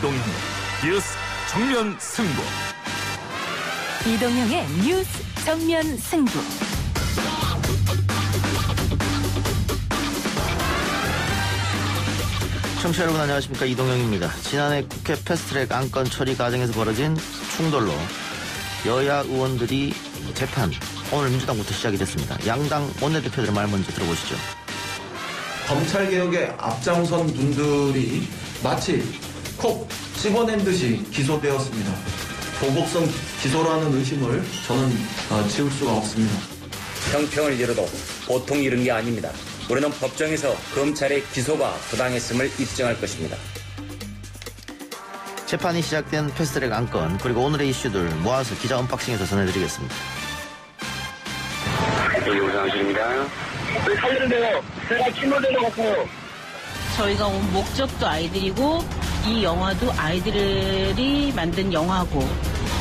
이동형 뉴스 정면 승부. 이동형의 뉴스 정면 승부. 청취자 여러분 안녕하십니까, 이동형입니다. 지난해 국회 패스트트랙 안건 처리 과정에서 벌어진 충돌로 여야 의원들이 재판, 오늘 민주당부터 시작이 됐습니다. 양당 원내대표들의 말 먼저 들어보시죠. 검찰개혁에 앞장선 분들이 마치 콕 집어낸 듯이 기소되었습니다. 보복성 기소라는 의심을 저는 지울 수가 없습니다. 형평을 이뤄도 보통 이룬 게 아닙니다. 우리는 법정에서 검찰의 기소가 부당했음을 입증할 것입니다. 재판이 시작된 패스트트랙 안건, 그리고 오늘의 이슈들 모아서 기자 언박싱에서 전해드리겠습니다. 영상실입니다. 왜 살리는데요? 제가 친구들 나갔어요. 저희가 온 목적도 아이들이고 이 영화도 아이들이 만든 영화고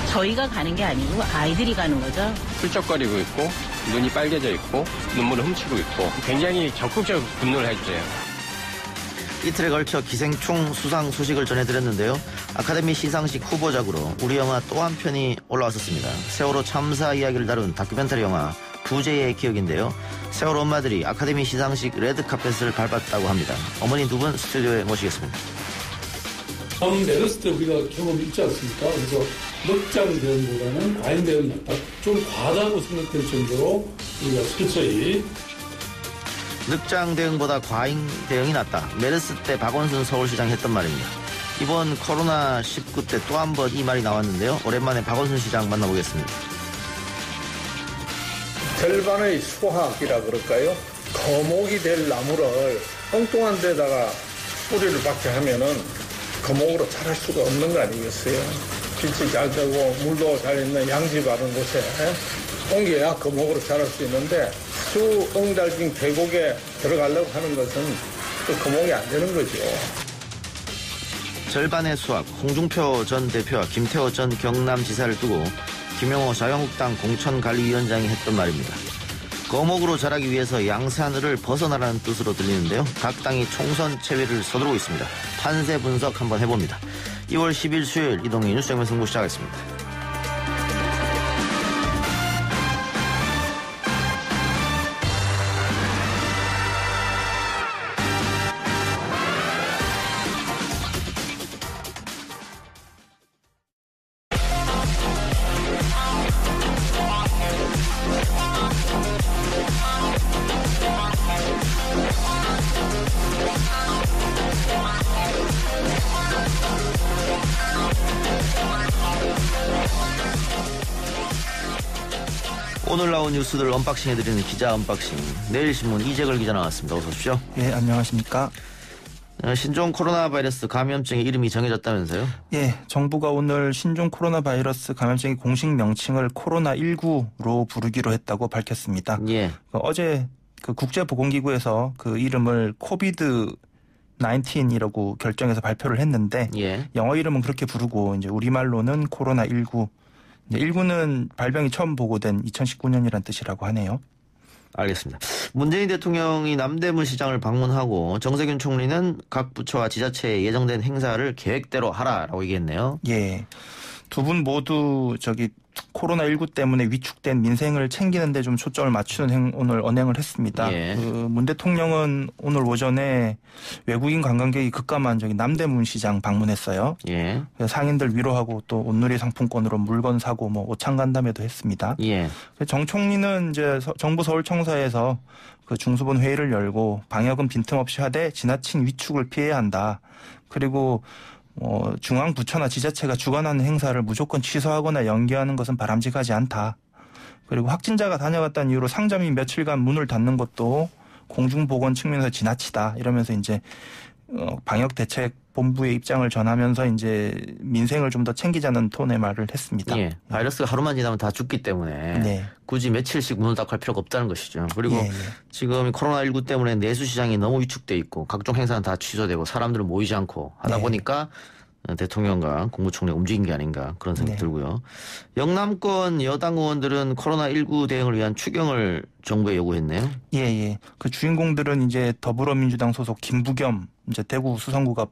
저희가 가는 게 아니고 아이들이 가는 거죠. 훌쩍거리고 있고 눈이 빨개져 있고 눈물을 훔치고 있고 굉장히 적극적 분노를 해주세요. 이틀에 걸쳐 기생충 수상 소식을 전해드렸는데요. 아카데미 시상식 후보작으로 우리 영화 또 한 편이 올라왔었습니다. 세월호 참사 이야기를 다룬 다큐멘터리 영화 부재의 기억인데요. 세월호 엄마들이 아카데미 시상식 레드카펫을 밟았다고 합니다. 어머니 두 분 스튜디오에 모시겠습니다. 내렸을 때 우리가 경험이 있지 않습니까? 그래서 넉장 대응보다는 과잉 대응이 낫다. 좀 과하다고 생각될 정도로 우리가 서서히. 늑장 대응보다 과잉 대응이 낫다. 메르스 때 박원순 서울시장이 했던 말입니다. 이번 코로나19 때 또 한 번 이 말이 나왔는데요. 오랜만에 박원순 시장 만나보겠습니다. 절반의 수확이라 그럴까요? 거목이 될 나무를 엉뚱한 데다가 뿌리를 박게 하면은 거목으로 자랄 수가 없는 거 아니겠어요? 빛이 잘 되고 물도 잘 있는 양지 바른 곳에 옮겨야 거목으로 자랄 수 있는데 아주 엉달진 계곡에 들어가려고 하는 것은 그 거목이 안 되는 거죠. 절반의 수확, 홍준표 전 대표와 김태호 전 경남지사를 두고 김영호 자유한국당 공천관리위원장이 했던 말입니다. 거목으로 자라기 위해서 양산을 벗어나라는 뜻으로 들리는데요. 각 당이 총선 체위를 서두르고 있습니다. 판세 분석 한번 해봅니다. 2월 10일 수요일 이동희 뉴스 정면 승부 시작하겠습니다. 오늘 나온 뉴스들 언박싱해드리는 기자 언박싱. 내일신문 이재걸 기자 나왔습니다. 어서 오십시오. 예, 안녕하십니까. 신종 코로나 바이러스 감염증의 이름이 정해졌다면서요? 예, 정부가 오늘 신종 코로나 바이러스 감염증의 공식 명칭을 코로나19로 부르기로 했다고 밝혔습니다. 예. 어제 그 국제보건기구에서 그 이름을 코비드 19이라고 결정해서 발표를 했는데, 예. 영어 이름은 그렇게 부르고 이제 우리말로는 코로나19. 19는 발병이 처음 보고된 2019년이라는 뜻이라고 하네요. 알겠습니다. 문재인 대통령이 남대문 시장을 방문하고 정세균 총리는 각 부처와 지자체에 예정된 행사를 계획대로 하라라고 얘기했네요. 예. 두 분 모두 코로나19 때문에 위축된 민생을 챙기는 데 좀 초점을 맞추는 오늘 언행을 했습니다. 예. 문 대통령은 오늘 오전에 외국인 관광객이 급감한 남대문 시장 방문했어요. 예. 상인들 위로하고 또 온누리 상품권으로 물건 사고 오찬 간담회도 했습니다. 예. 정 총리는 이제 정부 서울청사에서 그 중수본 회의를 열고 방역은 빈틈없이 하되 지나친 위축을 피해야 한다. 그리고 중앙부처나 지자체가 주관하는 행사를 무조건 취소하거나 연기하는 것은 바람직하지 않다. 그리고 확진자가 다녀갔다는 이유로 상점이 며칠간 문을 닫는 것도 공중보건 측면에서 지나치다. 이러면서 이제 방역대책본부의 입장을 전하면서 이제 민생을 좀 더 챙기자는 톤의 말을 했습니다. 예. 바이러스가 하루만 지나면 다 죽기 때문에 네. 굳이 며칠씩 문을 닫고 할 필요가 없다는 것이죠. 그리고 지금 코로나19 때문에 내수시장이 너무 위축돼 있고 각종 행사는 다 취소되고 사람들은 모이지 않고 하다 보니까 대통령과 국무총리가 움직인 게 아닌가 그런 생각이 들고요. 영남권 여당 의원들은 코로나19 대응을 위한 추경을 정부에 요구했네요. 예. 그 주인공들은 이제 더불어민주당 소속 김부겸 이제 대구 수성구갑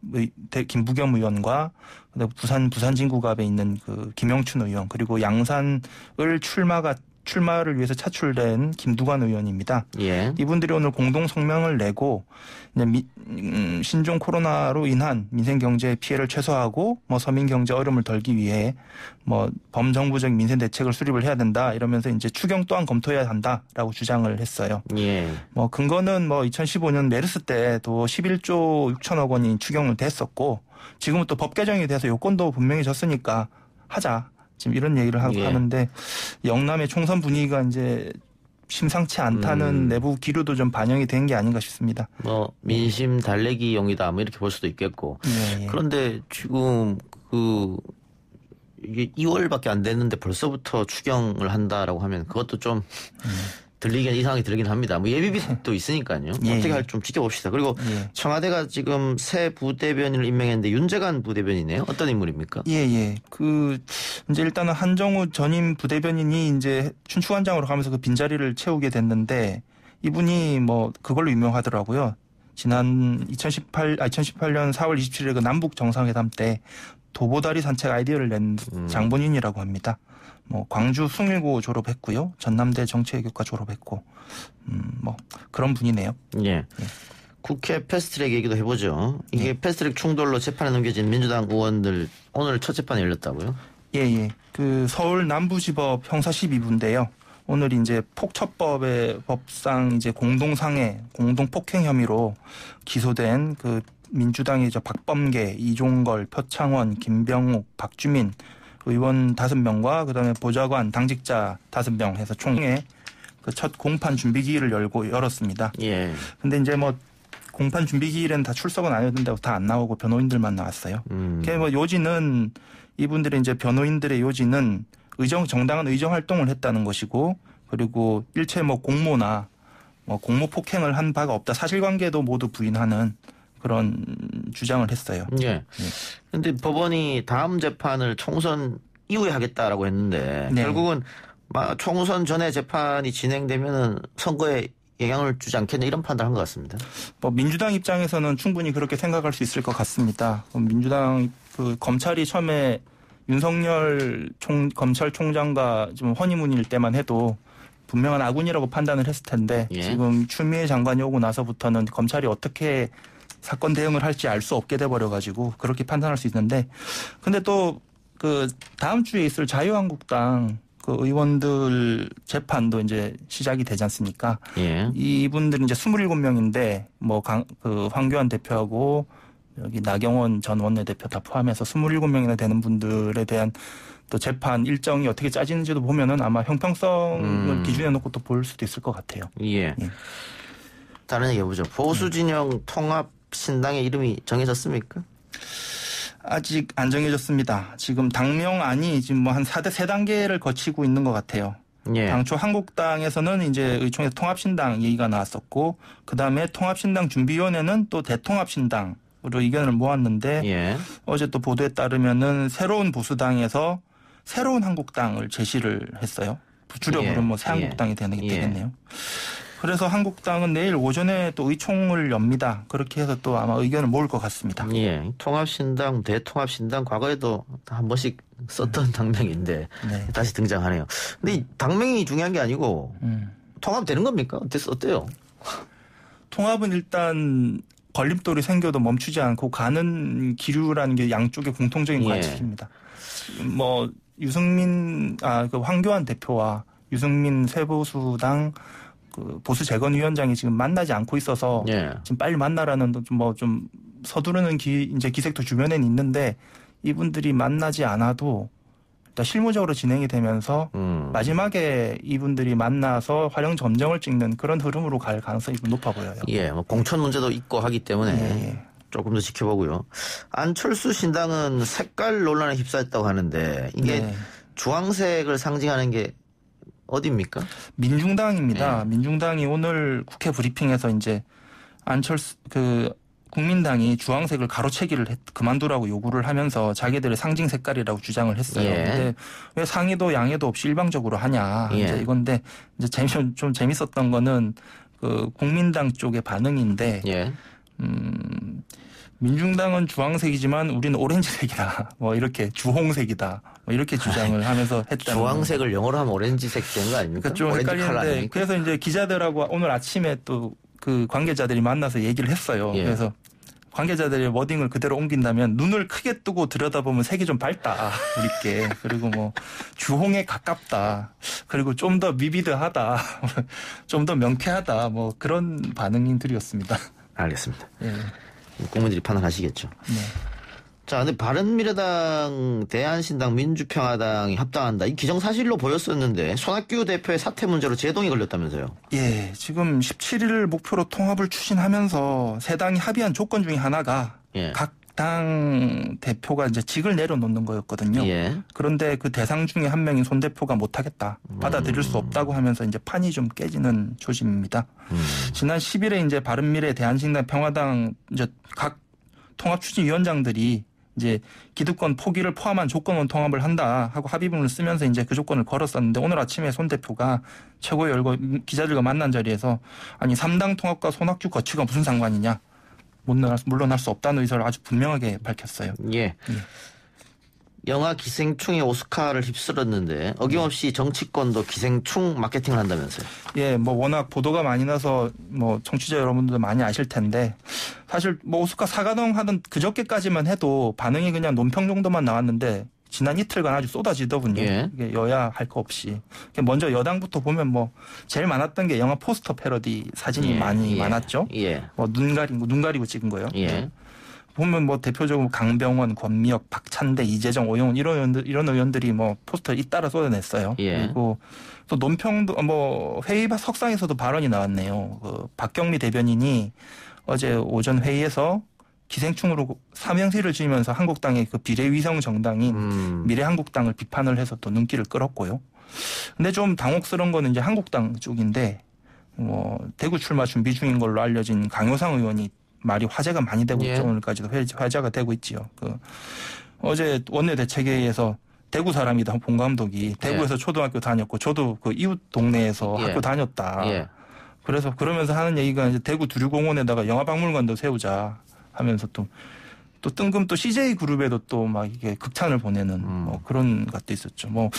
김부겸 의원과 부산 진구갑에 있는 그 김영춘 의원 그리고 양산을 출마를 위해서 차출된 김두관 의원입니다. 예. 이분들이 오늘 공동 성명을 내고 신종 코로나로 인한 민생 경제 피해를 최소화하고 서민 경제 어려움을 덜기 위해 범정부적 민생 대책을 수립을 해야 된다 이러면서 이제 추경 또한 검토해야 한다라고 주장을 했어요. 예. 근거는 2015년 메르스 때도 11조 6천억 원이 추경을 됐었고 지금은 또 법 개정이 돼서 요건도 분명히 졌으니까 하자. 지금 이런 얘기를 하는데 영남의 총선 분위기가 이제 심상치 않다는 내부 기류도 좀 반영이 된 게 아닌가 싶습니다. 민심 달래기용이다 이렇게 볼 수도 있겠고. 그런데 지금 이게 2월밖에 안 됐는데 벌써부터 추경을 한다라고 하면 그것도 좀 이상하게 들리긴 합니다. 예비비도 있으니까요. 어떻게 할지 좀 지켜봅시다. 그리고 청와대가 지금 새 부대변인을 임명했는데 윤재관 부대변인이네요. 어떤 인물입니까? 이제 일단은 한정우 전임 부대변인이 이제 춘추관장으로 가면서 그 빈자리를 채우게 됐는데 이분이 그걸로 유명하더라고요. 지난 2018년 4월 27일 그 남북 정상회담 때 도보다리 산책 아이디어를 낸 장본인이라고 합니다. 광주 숭일고 졸업했고요. 전남대 정치외교과 졸업했고, 그런 분이네요. 예. 국회 패스트트랙 얘기도 해보죠. 이게 패스트트랙 충돌로 재판에 넘겨진 민주당 의원들 오늘 첫 재판이 열렸다고요? 예. 그 서울 남부지법 형사 12부인데요. 오늘 이제 폭처법의 법상 이제 공동상해, 공동폭행 혐의로 기소된 그 민주당의 박범계, 이종걸, 표창원, 김병욱, 박주민 의원 5명과 그다음에 보좌관, 당직자 5명 해서 총회 그 첫 공판 준비 기일을 열었습니다. 예. 근데 이제 공판 준비 기일에는 다 출석은 안 했는데 다 안 나오고 변호인들만 나왔어요. 요지는 이분들의 이제 변호인들의 요지는 정당한 의정 활동을 했다는 것이고 그리고 일체 공모나 공모 폭행을 한 바가 없다. 사실관계도 모두 부인하는 그런 주장을 했어요. 예. 그런데 법원이 다음 재판을 총선 이후에 하겠다라고 했는데 결국은 총선 전에 재판이 진행되면은 선거에 영향을 주지 않겠냐 이런 판단을 한 것 같습니다. 민주당 입장에서는 충분히 그렇게 생각할 수 있을 것 같습니다. 민주당 검찰이 처음에 윤석열 검찰총장과 좀 허니문일 때만 해도 분명한 아군이라고 판단을 했을 텐데 지금 추미애 장관이 오고 나서부터는 검찰이 어떻게 사건 대응을 할지 알 수 없게 돼버려가지고 그렇게 판단할 수 있는데 근데 또 다음 주에 있을 자유한국당 그 의원들 재판도 이제 시작이 되지 않습니까? 이분들은 이제 27명인데 황교안 대표하고 여기 나경원 전 원내대표 다 포함해서 27명이나 되는 분들에 대한 또 재판 일정이 어떻게 짜지는지도 보면은 아마 형평성을 기준에 놓고 또 볼 수도 있을 것 같아요. 다른 얘기 해보죠. 보수 진영 통합 신당의 이름이 정해졌습니까? 아직 안 정해졌습니다. 지금 당명안이 지금 한 3단계를 거치고 있는 것 같아요. 당초 한국당에서는 이제 의총에서 통합신당 얘기가 나왔었고, 그 다음에 통합신당 준비위원회는 또 대통합신당으로 의견을 모았는데, 어제 또 보도에 따르면은 새로운 보수당에서 새로운 한국당을 제시를 했어요. 줄여 부르면 새 한국당이 되겠네요. 그래서 한국당은 내일 오전에 또 의총을 엽니다. 그렇게 해서 또 아마 의견을 모을 것 같습니다. 통합신당, 대통합신당 과거에도 한 번씩 썼던 당명인데 다시 등장하네요. 근데 이 당명이 중요한 게 아니고 통합되는 겁니까? 어때요? 통합은 일단 걸림돌이 생겨도 멈추지 않고 가는 기류라는 게 양쪽의 공통적인 관측입니다. 황교안 대표와 유승민 새보수당 보수 재건위원장이 지금 만나지 않고 있어서 지금 빨리 만나라는 좀 서두르는 이제 기색도 주변에는 있는데 이분들이 만나지 않아도 일단 실무적으로 진행이 되면서 마지막에 이분들이 만나서 화령 점정을 찍는 그런 흐름으로 갈 가능성이 높아 보여요. 공천 문제도 있고 하기 때문에 조금 더 지켜보고요. 안철수 신당은 색깔 논란에 휩싸였다고 하는데 이게 주황색을 상징하는 게 어디입니까? 민중당입니다. 민중당이 오늘 국회 브리핑에서 이제 안철수 국민당이 주황색을 가로채기를 그만두라고 요구를 하면서 자기들의 상징 색깔이라고 주장을 했어요. 예. 근데 왜 상의도 양해도 없이 일방적으로 하냐. 예. 이제 이건데 이제 좀 재밌었던 거는 그 국민당 쪽의 반응인데 예. 민중당은 주황색이지만 우리는 오렌지색이다. 뭐 이렇게 주홍색이다. 뭐 이렇게 주장을 하면서 했다는. 주황색을 영어로 하면 오렌지색 되는 거 아닙니까? 그러니까 좀 오렌지 컬러 헷갈리는데 아닙니까? 그래서 이제 기자들하고 오늘 아침에 또 그 관계자들이 만나서 얘기를 했어요. 예. 그래서 관계자들의 워딩을 그대로 옮긴다면 눈을 크게 뜨고 들여다보면 색이 좀 밝다. 우리께. 그리고 뭐 주홍에 가깝다. 그리고 좀 더 비비드하다. 좀 더 명쾌하다. 뭐 그런 반응들이었습니다. 알겠습니다. 예. 국민들이 판단하시겠죠. 네. 자, 근데 바른미래당, 대한신당, 민주평화당이 합당한다. 이 기정사실로 보였었는데 손학규 대표의 사퇴 문제로 제동이 걸렸다면서요. 예, 지금 17일 목표로 통합을 추진하면서 세 당이 합의한 조건 중에 하나가 예. 각 당 대표가 이제 직을 내려놓는 거였거든요. 예. 그런데 그 대상 중에 한 명인 손 대표가 못하겠다. 받아들일 수 없다고 하면서 이제 판이 좀 깨지는 조짐입니다. 지난 10일에 이제 바른미래, 대한신당, 평화당 이제 각 통합추진위원장들이 이제 기득권 포기를 포함한 조건원 통합을 한다 하고 합의문을 쓰면서 이제 그 조건을 걸었었는데 오늘 아침에 손 대표가 최고위 열고 기자들과 만난 자리에서 아니 3당 통합과 손학규 거취가 무슨 상관이냐. 물러날 수 없다는 의사를 아주 분명하게 밝혔어요. 예. 영화 기생충이 오스카를 휩쓸었는데 어김없이 정치권도 기생충 마케팅을 한다면서요. 예, 뭐 워낙 보도가 많이 나서 뭐 청취자 여러분들도 많이 아실 텐데 사실 뭐 오스카 사과동 하던 그저께까지만 해도 반응이 그냥 논평 정도만 나왔는데 지난 이틀간 아주 쏟아지더군요. 예. 이게 여야 할 거 없이. 먼저 여당부터 보면 뭐 제일 많았던 게 영화 포스터 패러디 사진이 많았죠. 예. 뭐 눈 가리고 찍은 거요. 예. 보면 뭐 대표적으로 강병원, 권미혁, 박찬대, 이재정, 오영훈 이런 의원들이 뭐 포스터 잇따라 쏟아냈어요. 예. 그리고 또 논평도 뭐 회의 석상에서도 발언이 나왔네요. 그 박경미 대변인이 어제 오전 회의에서 기생충으로 삼행시를 지으면서 한국당의 그 비례위성 정당인 미래한국당을 비판을 해서 또 눈길을 끌었고요. 근데 좀 당혹스러운 거는 이제 한국당 쪽인데 뭐 대구 출마 준비 중인 걸로 알려진 강효상 의원이 말이 화제가 많이 되고 있죠. 오늘까지도 화제가 되고 있지요. 그 어제 원내대책회의에서 대구 사람이다 본 감독이 대구에서 초등학교 다녔고 저도 그 이웃 동네에서 학교 다녔다. 그래서 그러면서 하는 얘기가 이제 대구 두류공원에다가 영화박물관도 세우자 하면서 또 뜬금 또 CJ 그룹에도 또 막 이게 극찬을 보내는 뭐 그런 것도 있었죠. 뭐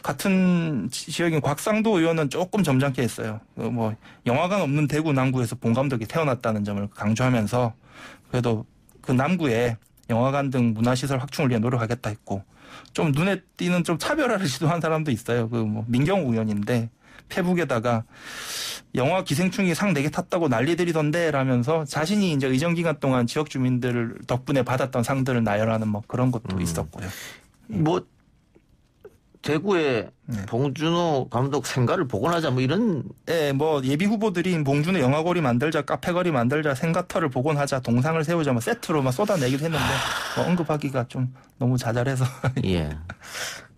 같은 지역인 곽상도 의원은 조금 점잖게 했어요. 뭐 영화관 없는 대구 남구에서 본 감독이 태어났다는 점을 강조하면서 그래도 그 남구에 영화관 등 문화시설 확충을 위해 노력하겠다 했고 좀 눈에 띄는 좀 차별화를 시도한 사람도 있어요. 그 뭐 민경우 의원인데 페북에다가 영화 기생충이 상 4개 탔다고 난리들이던데 라면서 자신이 이제 의정 기간 동안 지역 주민들 덕분에 받았던 상들을 나열하는 뭐 그런 것도 있었고요. 뭐 대구에 봉준호 감독 생가를 복원하자 뭐 이런. 네, 뭐 예비 후보들이 봉준호 영화거리 만들자, 카페거리 만들자, 생가터를 복원하자, 동상을 세우자 뭐 세트로 막 쏟아내기도 했는데 뭐 언급하기가 좀 너무 자잘해서. 예.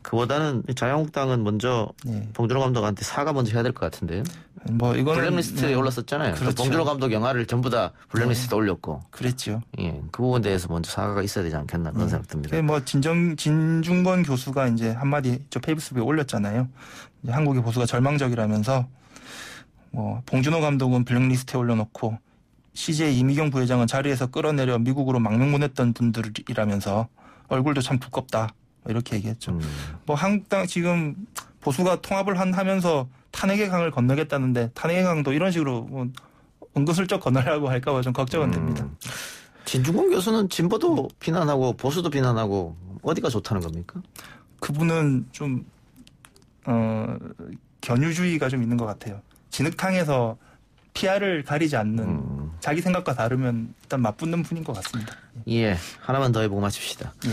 그보다는 자유한국당은 먼저 봉준호 감독한테 사과 먼저 해야 될 것 같은데요. 뭐 이거는 블랙리스트에 올랐었잖아요. 그렇죠. 봉준호 감독 영화를 전부 다 블랙리스트에 올렸고. 그랬죠. 예, 그 부분에 대해서 먼저 사과가 있어야 되지 않겠나 그런 생각 듭니다. 뭐 진중권 교수가 이제 한마디 저 페이스북에 올렸잖아요. 이제 한국의 보수가 절망적이라면서 뭐 봉준호 감독은 블랙리스트에 올려놓고 CJ 이미경 부회장은 자리에서 끌어내려 미국으로 망명 보냈던 분들이라면서 얼굴도 참 두껍다. 이렇게 얘기했죠. 뭐 한국당 지금 보수가 통합을 하면서 탄핵의 강을 건너겠다는데 탄핵의 강도 이런 식으로 뭐 은근슬쩍 건너려고 할까 봐 좀 걱정은 됩니다. 진중권 교수는 진보도 비난하고 보수도 비난하고 어디가 좋다는 겁니까? 그분은 좀 견유주의가 좀 있는 것 같아요. 진흙탕에서 피아를 가리지 않는 자기 생각과 다르면 일단 맞붙는 분인 것 같습니다. 예, 하나만 더 해보고 마칩시다. 예.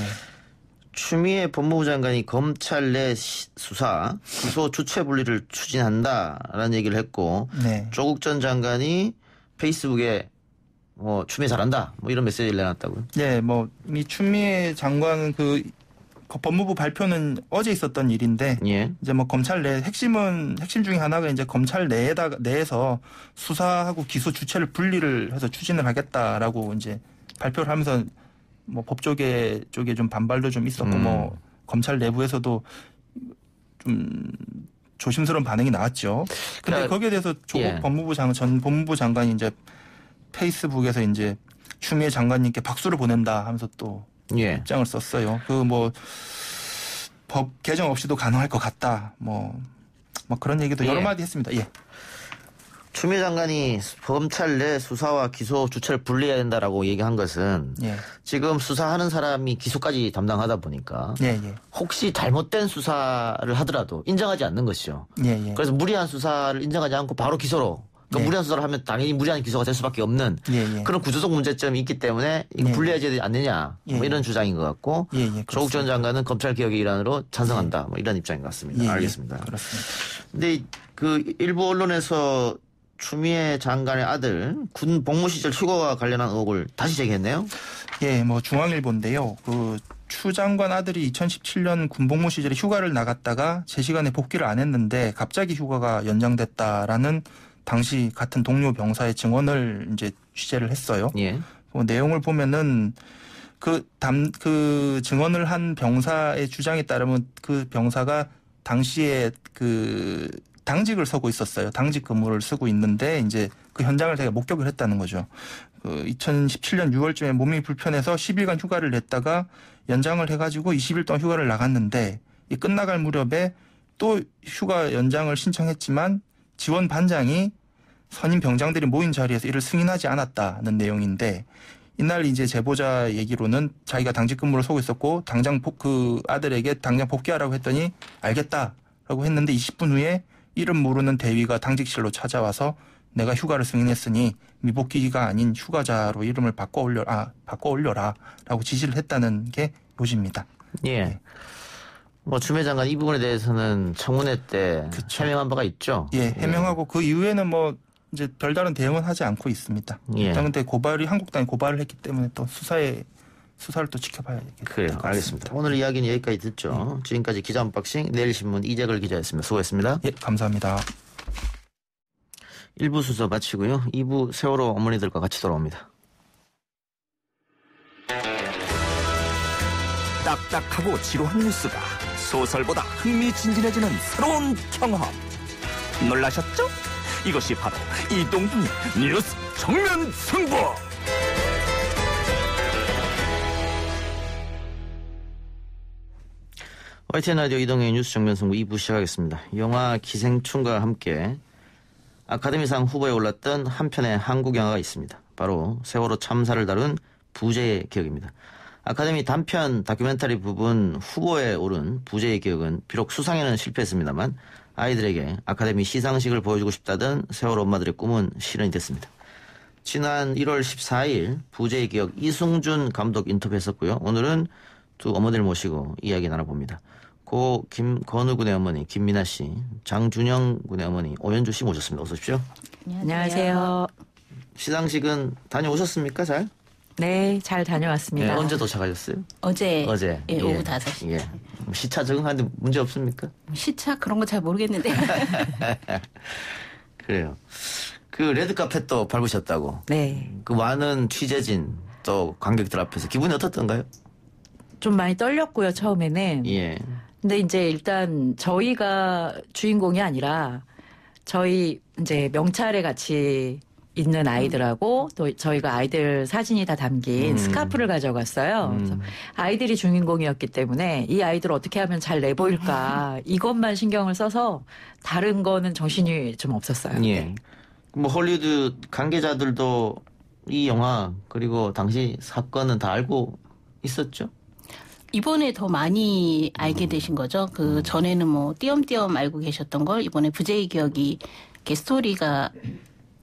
추미애 법무부 장관이 검찰 내 수사, 기소 주체 분리를 추진한다라는 얘기를 했고 조국 전 장관이 페이스북에 추미애 잘한다 뭐 이런 메시지를 내놨다고요. 네, 뭐 이 추미애 장관은 그 법무부 발표는 어제 있었던 일인데 예. 이제 뭐 검찰 내 핵심 중에 하나가 이제 검찰 내에서 수사하고 기소 주체를 분리를 해서 추진을 하겠다라고 이제 발표를 하면서 뭐 법조계 쪽에 좀 반발도 좀 있었고 뭐 검찰 내부에서도 좀 조심스러운 반응이 나왔죠. 근데 거기에 대해서 조국 전 법무부 장관이 이제 페이스북에서 이제 추미애 장관님께 박수를 보낸다 하면서 또 입장을 썼어요. 그 뭐 법 개정 없이도 가능할 것 같다. 뭐 그런 얘기도 여러 마디 했습니다. 예. 추미애 장관이 검찰 내 수사와 기소 주체를 분리해야 된다라고 얘기한 것은 지금 수사하는 사람이 기소까지 담당하다 보니까 혹시 잘못된 수사를 하더라도 인정하지 않는 것이죠. 그래서 무리한 수사를 인정하지 않고 바로 기소로. 그러니까 무리한 수사를 하면 당연히 무리한 기소가 될 수밖에 없는 그런 구조적 문제점이 있기 때문에 이거 분리해야 되지 않느냐 뭐 이런 주장인 것 같고 조국 전 장관은 검찰 개혁의 일환으로 찬성한다 뭐 이런 입장인 것 같습니다. 알겠습니다. 그렇습니다. 근데 그 일부 언론에서 추미애 장관의 아들 군 복무 시절 휴가와 관련한 의혹을 다시 제기했네요. 예, 뭐 중앙일보인데요. 그 추 장관 아들이 2017년 군 복무 시절에 휴가를 나갔다가 제 시간에 복귀를 안 했는데 갑자기 휴가가 연장됐다라는 당시 같은 동료 병사의 증언을 이제 취재를 했어요. 그 내용을 보면은 그 증언을 한 병사의 주장에 따르면 그 병사가 당시에 그 당직을 서고 있었어요. 당직 근무를 쓰고 있는데 이제 그 현장을 제가 목격을 했다는 거죠. 그 2017년 6월쯤에 몸이 불편해서 10일간 휴가를 냈다가 연장을 해가지고 20일 동안 휴가를 나갔는데 이 끝나갈 무렵에 또 휴가 연장을 신청했지만 지원 반장이 선임 병장들이 모인 자리에서 이를 승인하지 않았다는 내용인데 이날 이제 제보자 얘기로는 자기가 당직 근무를 서고 있었고 당장 그 아들에게 당장 복귀하라고 했더니 알겠다라고 했는데 20분 후에 이름 모르는 대위가 당직실로 찾아와서 내가 휴가를 승인했으니 미복귀가 아닌 휴가자로 이름을 바꿔 올려라라고 지시를 했다는 게 요지입니다. 예. 뭐 추미애 장관 이 부분에 대해서는 청문회 때 해명한 바가 있죠. 예, 해명하고 그 이후에는 뭐 이제 별다른 대응은 하지 않고 있습니다. 일단 근데 한국당이 고발을 했기 때문에 또 수사를 또 지켜봐야겠죠. 그래요. 알겠습니다. 오늘 이야기는 여기까지 듣죠. 지금까지 기자 언박싱 내일신문 이재걸 기자였습니다. 수고했습니다. 예, 감사합니다. 1부 순서 마치고요. 2부 세월호 어머니들과 같이 돌아옵니다. 딱딱하고 지루한 뉴스가 소설보다 흥미진진해지는 새로운 경험. 놀라셨죠? 이것이 바로 이동준의 뉴스 정면 승부. YTN 라디오 이동의 뉴스 정면 승부 2부 시작하겠습니다. 영화 기생충과 함께 아카데미상 후보에 올랐던 한 편의 한국 영화가 있습니다. 바로 세월호 참사를 다룬 부재의 기억입니다. 아카데미 단편 다큐멘터리 부분 후보에 오른 부재의 기억은 비록 수상에는 실패했습니다만 아이들에게 아카데미 시상식을 보여주고 싶다던 세월호 엄마들의 꿈은 실현이 됐습니다. 지난 1월 14일 부재의 기억 이승준 감독 인터뷰했었고요. 오늘은 두 어머니를 모시고 이야기 나눠봅니다. 고 김건우 군의 어머니 김민아 씨, 장준영 군의 어머니 오연주 씨 모셨습니다. 어서 오십시오. 안녕하세요. 시상식은 다녀오셨습니까? 잘? 네, 잘 다녀왔습니다. 네, 언제 도착하셨어요? 어제. 예, 오후 5시. 예. 시차 적응하는데 문제 없습니까? 시차 그런 거 잘 모르겠는데. 그래요. 그 레드카펫도 밟으셨다고. 네. 그 많은 취재진 또 관객들 앞에서 기분이 어떻던가요? 좀 많이 떨렸고요, 처음에는. 예. 근데 이제 일단 저희가 주인공이 아니라 저희 이제 명찰에 같이 있는 아이들하고 또 저희가 아이들 사진이 다 담긴 스카프를 가져갔어요. 그래서 아이들이 주인공이었기 때문에 이 아이들을 어떻게 하면 잘 내보일까 이것만 신경을 써서 다른 거는 정신이 좀 없었어요. 예. 뭐 헐리우드 관계자들도 이 영화 그리고 당시 사건은 다 알고 있었죠? 이번에 더 많이 알게 되신 거죠. 그 전에는 뭐 띄엄띄엄 알고 계셨던 걸 이번에 부재의 기억이 이렇게 스토리가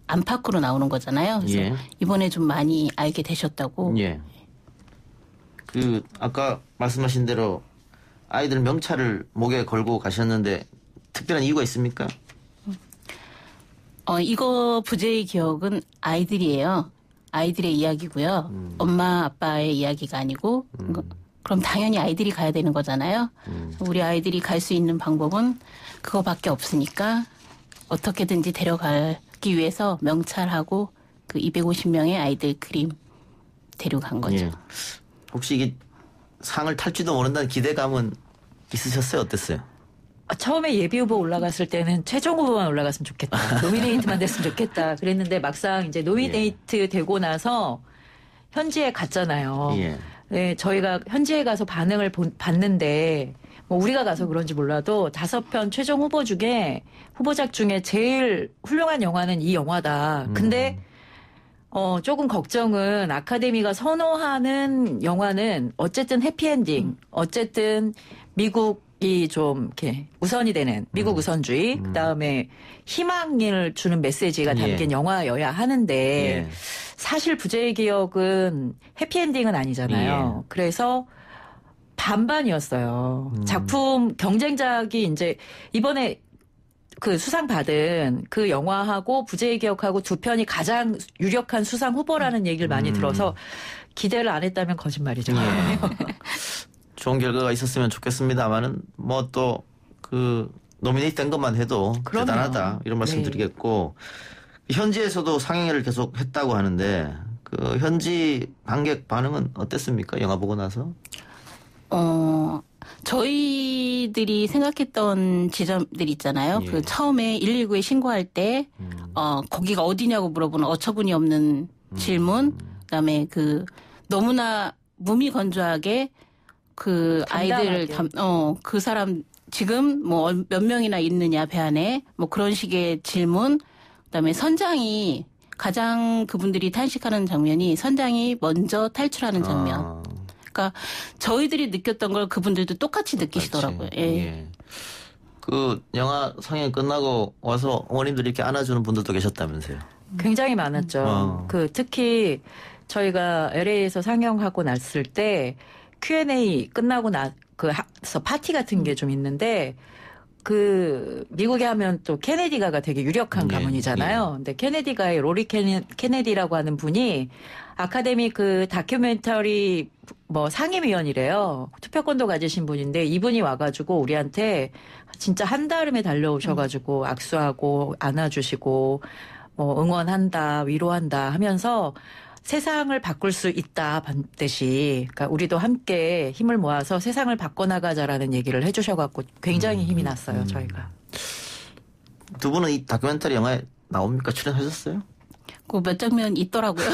안팎으로 나오는 거잖아요. 그래서 예. 이번에 좀 많이 알게 되셨다고. 예. 그 아까 말씀하신 대로 아이들 명찰을 목에 걸고 가셨는데 특별한 이유가 있습니까? 이거 부재의 기억은 아이들이에요. 아이들의 이야기고요. 엄마 아빠의 이야기가 아니고 그럼 당연히 아이들이 가야 되는 거잖아요. 우리 아이들이 갈 수 있는 방법은 그거밖에 없으니까 어떻게든지 데려가기 위해서 명찰하고 그 250명의 아이들 그림 데려간 거죠. 예. 혹시 이게 상을 탈지도 모른다는 기대감은 있으셨어요? 어땠어요? 처음에 예비 후보 올라갔을 때는 최종 후보만 올라갔으면 좋겠다. 노미네이트만 됐으면 좋겠다. 그랬는데 막상 이제 노미네이트 되고 나서 현지에 갔잖아요. 예. 네, 저희가 현지에 가서 반응을 봤는데 뭐 우리가 가서 그런지 몰라도 5편 최종 후보 중에 후보작 중에 제일 훌륭한 영화는 이 영화다. 근데 조금 걱정은 아카데미가 선호하는 영화는 어쨌든 해피엔딩, 어쨌든 미국이 좀 이렇게 우선이 되는 미국 우선주의, 그다음에 희망을 주는 메시지가 담긴 영화여야 하는데 예. 사실 부재의 기억은 해피엔딩은 아니잖아요. 예. 그래서 반반이었어요. 작품 경쟁작이 이제 이번에 그 수상 받은 그 영화하고 부재의 기억하고 두 편이 가장 유력한 수상 후보라는 얘기를 많이 들어서 기대를 안 했다면 거짓말이죠. 좋은 결과가 있었으면 좋겠습니다만은 뭐 또 그 노미네이트 된 것만 해도 그럼요. 대단하다 이런 말씀 네. 드리겠고 현지에서도 상영회를 계속 했다고 하는데 그 현지 관객 반응은 어땠습니까? 영화 보고 나서? 저희들이 생각했던 지점들 있잖아요. 예. 그 처음에 119에 신고할 때, 거기가 어디냐고 물어보는 어처구니 없는 질문. 그다음에 그 너무나 무미건조하게 그 아이들을 그 사람 지금 뭐 몇 명이나 있느냐 배 안에 뭐 그런 식의 질문. 그다음에 선장이 가장 그분들이 탄식하는 장면이 선장이 먼저 탈출하는 장면. 그러니까 저희들이 느꼈던 걸 그분들도 똑같이 느끼시더라고요. 예. 예. 그 영화 상영 끝나고 와서 어머님들이 이렇게 안아주는 분들도 계셨다면서요? 굉장히 많았죠. 그 특히 저희가 LA에서 상영하고 났을 때 Q&A 끝나고 그서 파티 같은 게 좀 있는데 그 미국에 하면 또 케네디가가 되게 유력한 가문이잖아요. 근데 케네디가의 로리 케네디라고 하는 분이 아카데미 그 다큐멘터리 뭐 상임위원이래요. 투표권도 가지신 분인데 이분이 와가지고 우리한테 진짜 한달음에 달려오셔가지고 악수하고 안아주시고 뭐 응원한다, 위로한다 하면서 세상을 바꿀 수 있다 반드시. 그러니까 우리도 함께 힘을 모아서 세상을 바꿔나가자라는 얘기를 해주셔갖고 굉장히 힘이 났어요. 저희가. 두 분은 이 다큐멘터리 영화에 나옵니까? 출연하셨어요? 그 몇 장면 있더라고요.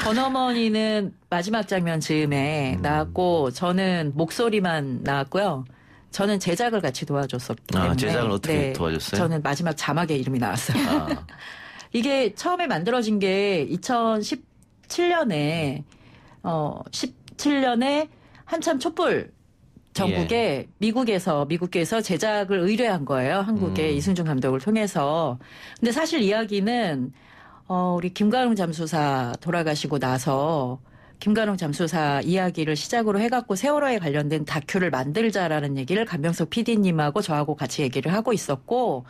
건어머니는 마지막 장면 즈음에 나왔고 저는 목소리만 나왔고요. 저는 제작을 같이 도와줬었기 때문에. 제작을 어떻게 도와줬어요? 저는 마지막 자막에 이름이 나왔어요. 이게 처음에 만들어진 게 2017년에 17년에 한참 촛불 전국에 미국에서 제작을 의뢰한 거예요. 한국에 이승준 감독을 통해서. 근데 사실 이야기는 우리 김관웅 잠수사 돌아가시고 나서 김관웅 잠수사 이야기를 시작으로 해갖고 세월호에 관련된 다큐를 만들자라는 얘기를 감명석 PD님하고 저하고 같이 얘기를 하고 있었고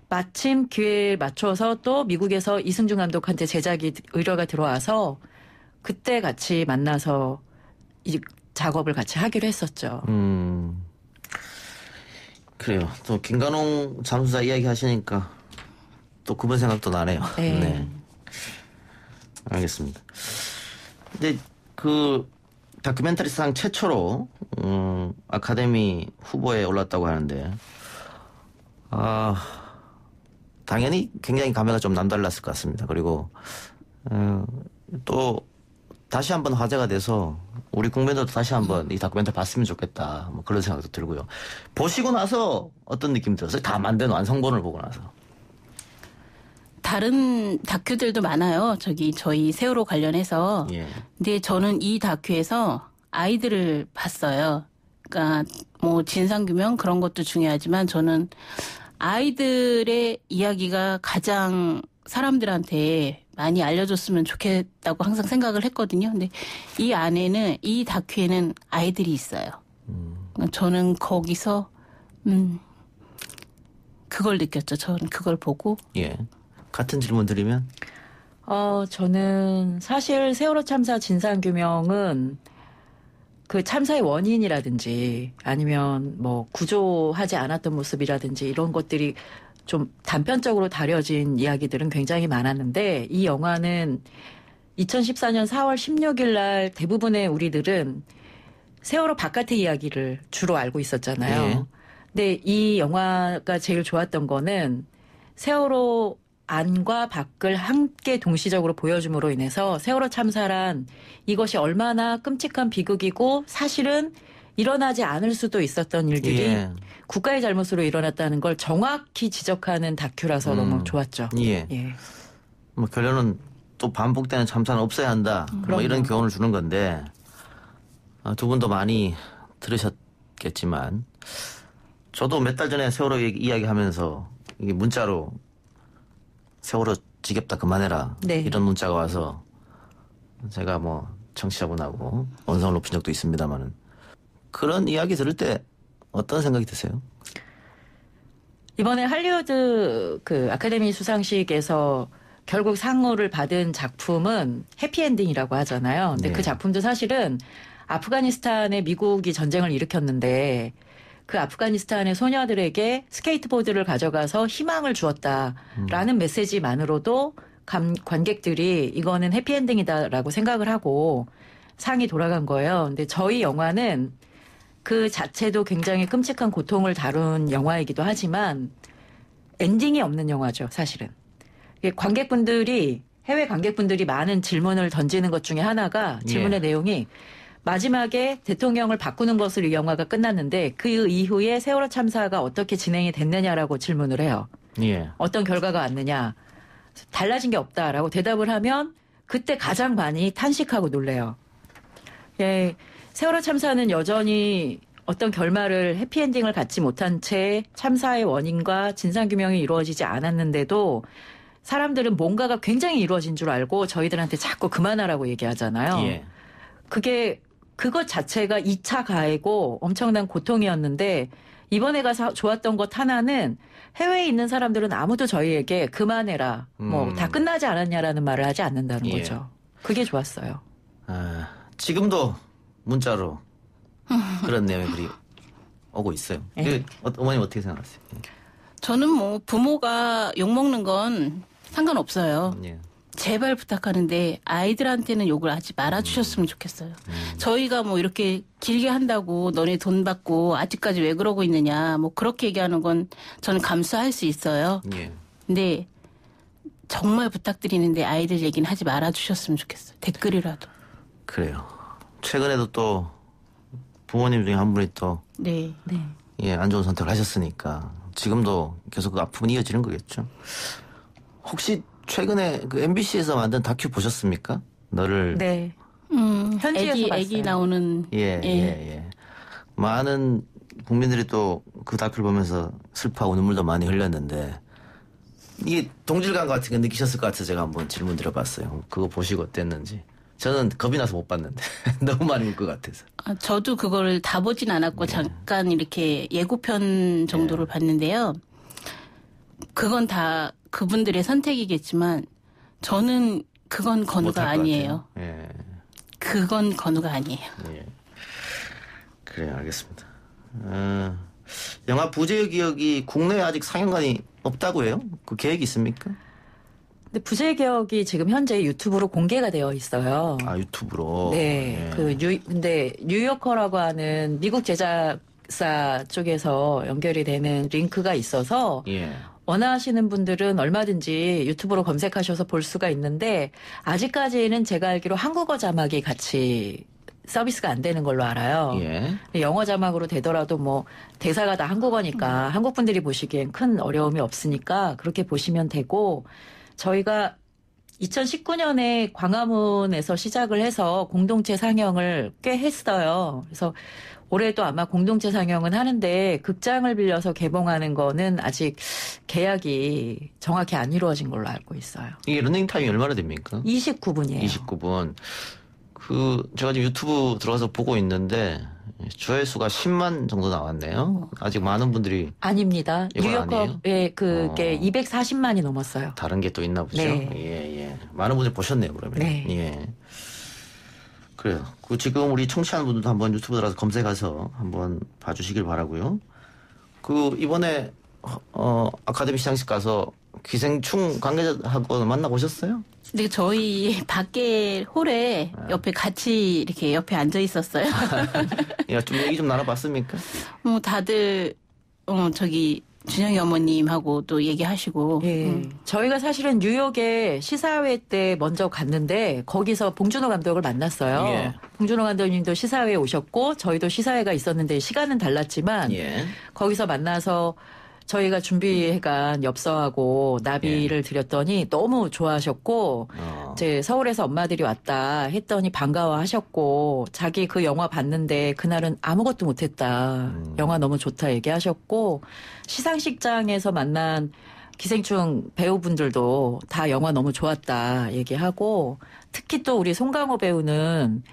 마침 기회에 맞춰서 또 미국에서 이승준 감독한테 제작이 의뢰가 들어와서 그때 같이 만나서 이 작업을 같이 하기로 했었죠. 그래요. 또 김관웅 잠수사 이야기 하시니까 또 그분 생각도 나네요. 네. 알겠습니다. 근데 그 다큐멘터리상 최초로 아카데미 후보에 올랐다고 하는데 당연히 굉장히 감회가 좀 남달랐을 것 같습니다. 그리고 또 다시 한번 화제가 돼서 우리 국민들도 다시 한번 이 다큐멘터리 봤으면 좋겠다. 뭐 그런 생각도 들고요. 보시고 나서 어떤 느낌이 들었어요? 다 만든 완성본을 보고 나서. 다른 다큐들도 많아요. 저희 세월호 관련해서. 근데 저는 이 다큐에서 아이들을 봤어요. 그러니까 뭐 진상규명 그런 것도 중요하지만 저는 아이들의 이야기가 가장 사람들한테 많이 알려줬으면 좋겠다고 항상 생각을 했거든요. 근데 이 안에는, 이 다큐에는 아이들이 있어요. 저는 거기서, 그걸 느꼈죠. 저는 그걸 보고. 같은 질문 드리면? 저는 사실 세월호 참사 진상규명은 그 참사의 원인이라든지 아니면 뭐 구조하지 않았던 모습이라든지 이런 것들이 좀 단편적으로 다뤄진 이야기들은 굉장히 많았는데 이 영화는 2014년 4월 16일 날 대부분의 우리들은 세월호 바깥의 이야기를 주로 알고 있었잖아요. 예. 근데 이 영화가 제일 좋았던 거는 세월호 안과 밖을 함께 동시적으로 보여줌으로 인해서 세월호 참사란 이것이 얼마나 끔찍한 비극이고 사실은 일어나지 않을 수도 있었던 일들이 예. 국가의 잘못으로 일어났다는 걸 정확히 지적하는 다큐라서 너무 좋았죠. 예. 뭐 결론은 또 반복되는 참사는 없어야 한다. 뭐 이런 교훈을 주는 건데 두 분도 많이 들으셨겠지만 저도 몇 달 전에 세월호 이야기하면서 이게 문자로 세월호 지겹다 그만해라 네. 이런 문자가 와서 제가 뭐 청취자분하고 원성을 높인 적도 있습니다만은 그런 이야기 들을 때 어떤 생각이 드세요? 이번에 할리우드 그 아카데미 수상식에서 결국 상을 받은 작품은 해피엔딩이라고 하잖아요. 근데 네. 그 작품도 사실은 아프가니스탄에 미국이 전쟁을 일으켰는데 그 아프가니스탄의 소녀들에게 스케이트보드를 가져가서 희망을 주었다라는 메시지만으로도 관객들이 이거는 해피엔딩이다라고 생각을 하고 상이 돌아간 거예요. 근데 저희 영화는 그 자체도 굉장히 끔찍한 고통을 다룬 영화이기도 하지만 엔딩이 없는 영화죠, 사실은. 관객분들이 해외 관객분들이 많은 질문을 던지는 것 중에 하나가 질문의 내용이 마지막에 대통령을 바꾸는 것으로 이 영화가 끝났는데 그 이후에 세월호 참사가 어떻게 진행이 됐느냐라고 질문을 해요. 예. 어떤 결과가 왔느냐. 달라진 게 없다라고 대답을 하면 그때 가장 많이 탄식하고 놀래요. 예, 세월호 참사는 여전히 어떤 결말을 해피엔딩을 갖지 못한 채 참사의 원인과 진상규명이 이루어지지 않았는데도 사람들은 뭔가가 굉장히 이루어진 줄 알고 저희들한테 자꾸 그만하라고 얘기하잖아요. 예. 그것 자체가 2차 가해고 엄청난 고통이었는데 이번에 가서 좋았던 것 하나는 해외에 있는 사람들은 아무도 저희에게 그만해라. 뭐 다 끝나지 않았냐라는 말을 하지 않는다는 거죠. 그게 좋았어요. 지금도 문자로 그런 내용의 글이 오고 있어요. 어머님 어떻게 생각하세요? 저는 뭐 부모가 욕먹는 건 상관없어요. 제발 부탁하는데 아이들한테는 욕을 하지 말아주셨으면 좋겠어요. 저희가 뭐 이렇게 길게 한다고 너네 돈 받고 아직까지 왜 그러고 있느냐 뭐 그렇게 얘기하는 건 저는 감수할 수 있어요. 근데 정말 부탁드리는데 아이들 얘기는 하지 말아주셨으면 좋겠어요. 댓글이라도. 그래요. 최근에도 또 부모님 중에 한 분이 또 안 좋은 선택을 하셨으니까 지금도 계속 그 아픔은 이어지는 거겠죠. 혹시 최근에 그 MBC에서 만든 다큐 보셨습니까? 너를. 네. 현지에서 봤어요. 애기 나오는. 많은 국민들이 또 그 다큐를 보면서 슬퍼하고 눈물도 많이 흘렸는데 이게 동질감 같은 거 느끼셨을 것 같아서 제가 한번 질문 드려봤어요. 그거 보시고 어땠는지. 저는 겁이 나서 못 봤는데 너무 많이 울 것 같아서. 저도 그거를 다 보진 않았고 잠깐 이렇게 예고편 정도를 봤는데요. 그건 다 그분들의 선택이겠지만 저는 그건 건우가 아니에요. 그건 건우가 아니에요. 그래요. 알겠습니다. 영화 부재의 기억이 국내에 아직 상영관이 없다고 해요? 그 계획이 있습니까? 근데 부재의 기억이 지금 현재 유튜브로 공개가 되어 있어요. 아, 유튜브로? 네. 근데 뉴요커라고 하는 미국 제작사 쪽에서 연결이 되는 링크가 있어서 원하시는 분들은 얼마든지 유튜브로 검색하셔서 볼 수가 있는데 아직까지는 제가 알기로 한국어 자막이 같이 서비스가 안 되는 걸로 알아요. 영어 자막으로 되더라도 뭐 대사가 다 한국어니까 한국 분들이 보시기엔 큰 어려움이 없으니까 그렇게 보시면 되고 저희가 2019년에 광화문에서 시작을 해서 공동체 상영을 꽤 했어요. 그래서 올해도 아마 공동체 상영은 하는데 극장을 빌려서 개봉하는 거는 아직 계약이 정확히 안 이루어진 걸로 알고 있어요. 이게 러닝타임이 얼마나 됩니까? 29분이에요. 29분. 제가 지금 유튜브 들어가서 보고 있는데 조회수가 10만 정도 나왔네요. 아직 많은 분들이. 아닙니다. 뉴요커에 그게 240만이 넘었어요. 다른 게 또 있나 보죠. 네. 많은 분들이 보셨네요, 그러면. 네. 예. 그래요. 그 지금 우리 청취하는 분들도 한번 유튜브 들어가서 검색해서 한번 봐주시길 바라고요. 그 이번에 아카데미 시상식 가서 기생충 관계자하고 만나보셨어요? 근데 저희 밖에 홀에 옆에 같이 이렇게 옆에 앉아 있었어요. 야, 좀 얘기 좀 나눠봤습니까? 다들 저기 준영이 어머님하고 또 얘기하시고. 예. 저희가 사실은 뉴욕에 시사회 때 먼저 갔는데 거기서 봉준호 감독을 만났어요. 예. 봉준호 감독님도 시사회에 오셨고 저희도 시사회가 있었는데 시간은 달랐지만 예. 거기서 만나서 저희가 준비해간 엽서하고 나비를 드렸더니 너무 좋아하셨고 이제 서울에서 엄마들이 왔다 했더니 반가워하셨고 자기 그 영화 봤는데 그날은 아무것도 못했다. 영화 너무 좋다 얘기하셨고 시상식장에서 만난 기생충 배우분들도 다 영화 너무 좋았다 얘기하고 특히 또 우리 송강호 배우는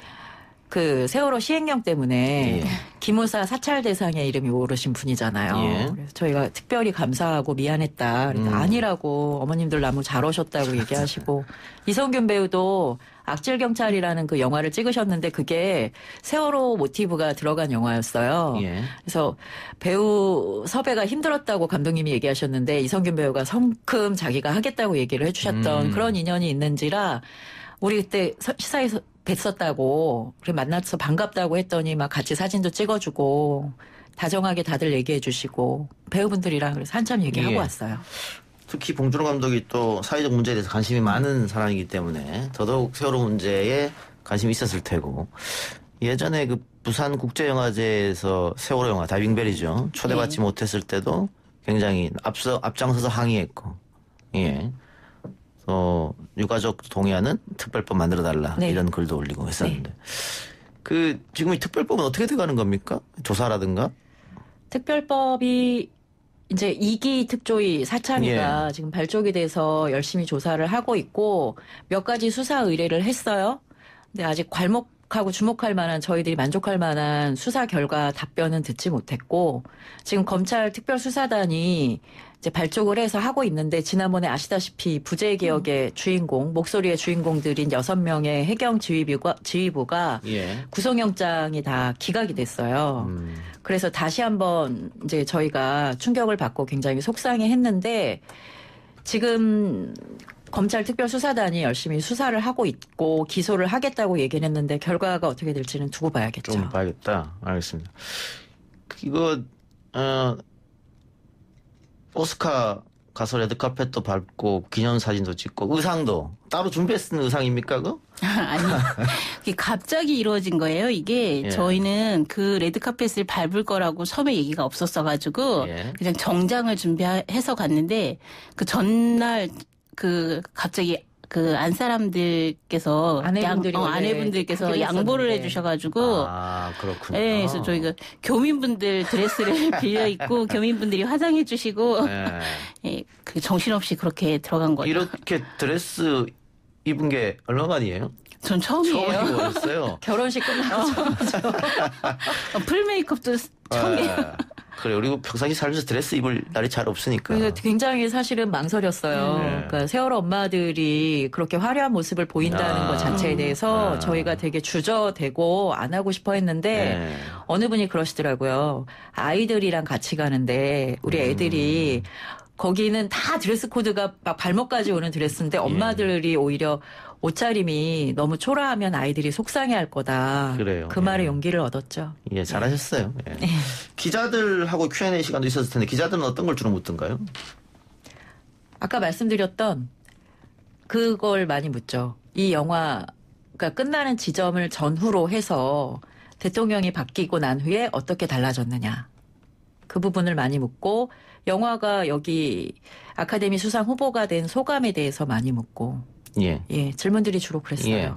그 세월호 시행령 때문에 예. 기무사 사찰 대상에 이름이 오르신 분이잖아요. 예. 그래서 저희가 특별히 감사하고 미안했다. 아니라고 어머님들 너무 잘 오셨다고 얘기하시고 이성균 배우도 악질경찰이라는 그 영화를 찍으셨는데 그게 세월호 모티브가 들어간 영화였어요. 예. 그래서 배우 섭외가 힘들었다고 감독님이 얘기하셨는데 이성균 배우가 성큼 자기가 하겠다고 얘기를 해주셨던 그런 인연이 있는지라 우리 그때 시사에서 뵀었다고 그래 만나서 반갑다고 했더니 막 같이 사진도 찍어주고 다정하게 다들 얘기해 주시고 배우분들이랑 그래서 한참 얘기하고 예. 왔어요. 특히 봉준호 감독이 또 사회적 문제에 대해서 관심이 많은 사람이기 때문에 더더욱 세월호 문제에 관심이 있었을 테고 예전에 그 부산국제영화제에서 세월호 영화 다이빙벨이죠. 초대받지 못했을 때도 굉장히 앞장서서 항의했고 예. 유가족 동의하는 특별법 만들어달라 네. 이런 글도 올리고 했었는데 그 지금 이 특별법은 어떻게 돼가는 겁니까? 조사라든가? 특별법이 이제 2기 특조위 사참위가 예. 지금 발족이 돼서 열심히 조사를 하고 있고 몇 가지 수사 의뢰를 했어요. 근데 아직 괄목하고 주목할 만한 저희들이 만족할 만한 수사 결과 답변은 듣지 못했고 지금 검찰 특별수사단이 이제 발족을 해서 하고 있는데 지난번에 아시다시피 부재개혁의 주인공 목소리의 주인공들인 6명의 해경 지휘부가 예. 구속영장이 다 기각이 됐어요. 그래서 다시 한번 이제 저희가 충격을 받고 굉장히 속상해했는데 지금 검찰 특별수사단이 열심히 수사를 하고 있고 기소를 하겠다고 얘기를 했는데 결과가 어떻게 될지는 두고 봐야겠죠. 좀 봐야겠다. 알겠습니다. 이거 오스카 가서 레드카펫도 밟고 기념사진도 찍고 의상도 따로 준비했는 의상입니까 그거? 아니 이게 갑자기 이루어진 거예요. 이게 예. 저희는 그 레드카펫을 밟을 거라고 처음에 얘기가 없었어가지고 예. 그냥 정장을 준비해서 갔는데 그 전날 그 갑자기 그 안 사람들께서 아내분들께서 양보를 해주셔가지고 그렇군요. 네, 그래서 저희가 교민분들 드레스를 빌려 입고 교민분들이 화장해주시고 예, 그 정신없이 그렇게 들어간 거죠. 이렇게 드레스 입은 게 얼마만이에요? 전 처음이에요. 처음 입어봤어요. 결혼식 끝나고 처음이죠. 풀 메이크업도 처음이에요. 그래 그리고 평상시 살면서 드레스 입을 날이 잘 없으니까. 그래서 굉장히 사실은 망설였어요. 그러니까 세월호 엄마들이 그렇게 화려한 모습을 보인다는 것 자체에 대해서 저희가 되게 주저되고 안 하고 싶어 했는데 어느 분이 그러시더라고요. 아이들이랑 같이 가는데 우리 애들이 거기는 다 드레스 코드가 막 발목까지 오는 드레스인데 엄마들이 오히려 옷차림이 너무 초라하면 아이들이 속상해할 거다. 그래요. 그 말에 용기를 얻었죠. 예, 잘하셨어요. 예. 기자들하고 Q&A 시간도 있었을 텐데 기자들은 어떤 걸 주로 묻던가요? 아까 말씀드렸던 그걸 많이 묻죠. 이 영화가 끝나는 지점을 전후로 해서 대통령이 바뀌고 난 후에 어떻게 달라졌느냐. 그 부분을 많이 묻고 영화가 여기 아카데미 수상 후보가 된 소감에 대해서 많이 묻고 예, 질문들이 주로 그랬어요. 예.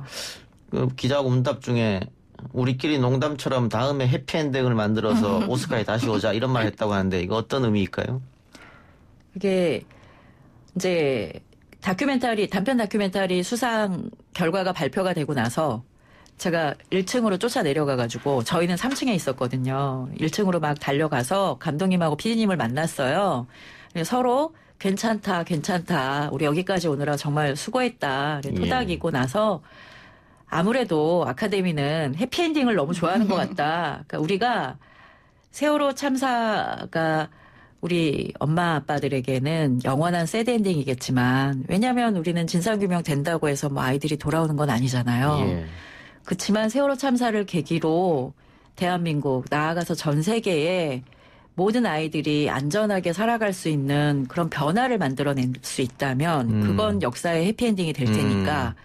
그 기자하고 문답 중에 우리끼리 농담처럼 다음에 해피엔딩을 만들어서 오스카에 다시 오자 이런 말 했다고 하는데 이거 어떤 의미일까요? 이게 이제 단편 다큐멘터리 수상 결과가 발표가 되고 나서 제가 1층으로 쫓아 내려가가지고 저희는 3층에 있었거든요. 1층으로 막 달려가서 감독님하고 PD님을 만났어요. 서로 괜찮다. 우리 여기까지 오느라 정말 수고했다. 토닥이고 나서 아무래도 아카데미는 해피엔딩을 너무 좋아하는 것 같다. 그러니까 우리가 세월호 참사가 우리 엄마 아빠들에게는 영원한 새드엔딩이겠지만 왜냐하면 우리는 진상규명 된다고 해서 뭐 아이들이 돌아오는 건 아니잖아요. 예. 그렇지만 세월호 참사를 계기로 대한민국 나아가서 전 세계에 모든 아이들이 안전하게 살아갈 수 있는 그런 변화를 만들어낼 수 있다면 그건 역사의 해피엔딩이 될 테니까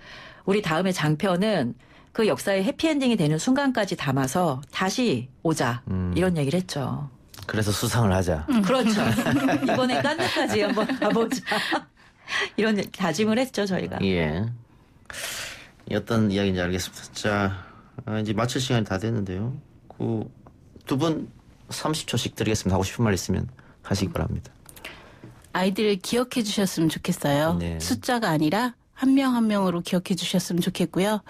우리 다음에 장편은 그 역사의 해피엔딩이 되는 순간까지 담아서 다시 오자 이런 얘기를 했죠. 그래서 수상을 하자. 그렇죠. 이번에 깐느까지 한번 가보자. 이런 다짐을 했죠, 저희가. 예. 어떤 이야기인지 알겠습니다. 자, 이제 마칠 시간이 다 됐는데요. 그 두 분 30초씩 드리겠습니다. 하고 싶은 말 있으면 하시기 바랍니다. 아이들을 기억해 주셨으면 좋겠어요. 네. 숫자가 아니라 한 명 한 명으로 기억해 주셨으면 좋겠고요.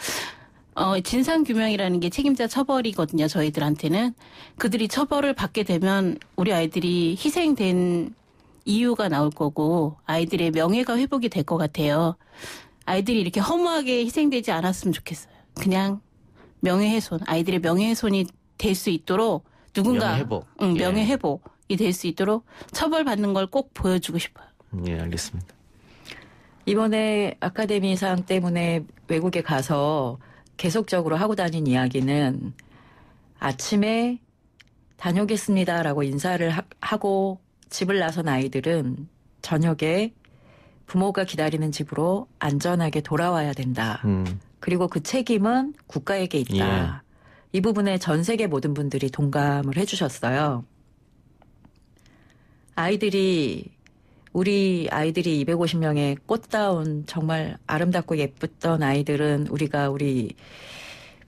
진상규명이라는 게 책임자 처벌이거든요. 저희들한테는. 그들이 처벌을 받게 되면 우리 아이들이 희생된 이유가 나올 거고 아이들의 명예가 회복이 될 것 같아요. 아이들이 이렇게 허무하게 희생되지 않았으면 좋겠어요. 그냥 명예훼손, 아이들의 명예훼손이 될 수 있도록 누군가 명예회복. 명예회복이 될 수 있도록 처벌받는 걸 꼭 보여주고 싶어요. 예, 알겠습니다. 이번에 아카데미상 때문에 외국에 가서 계속적으로 하고 다닌 이야기는 아침에 다녀오겠습니다라고 인사를 하고 집을 나선 아이들은 저녁에 부모가 기다리는 집으로 안전하게 돌아와야 된다. 그리고 그 책임은 국가에게 있다. 이 부분에 전 세계 모든 분들이 동감을 해주셨어요. 우리 아이들이 250명의 꽃다운 정말 아름답고 예뻤던 아이들은 우리가 우리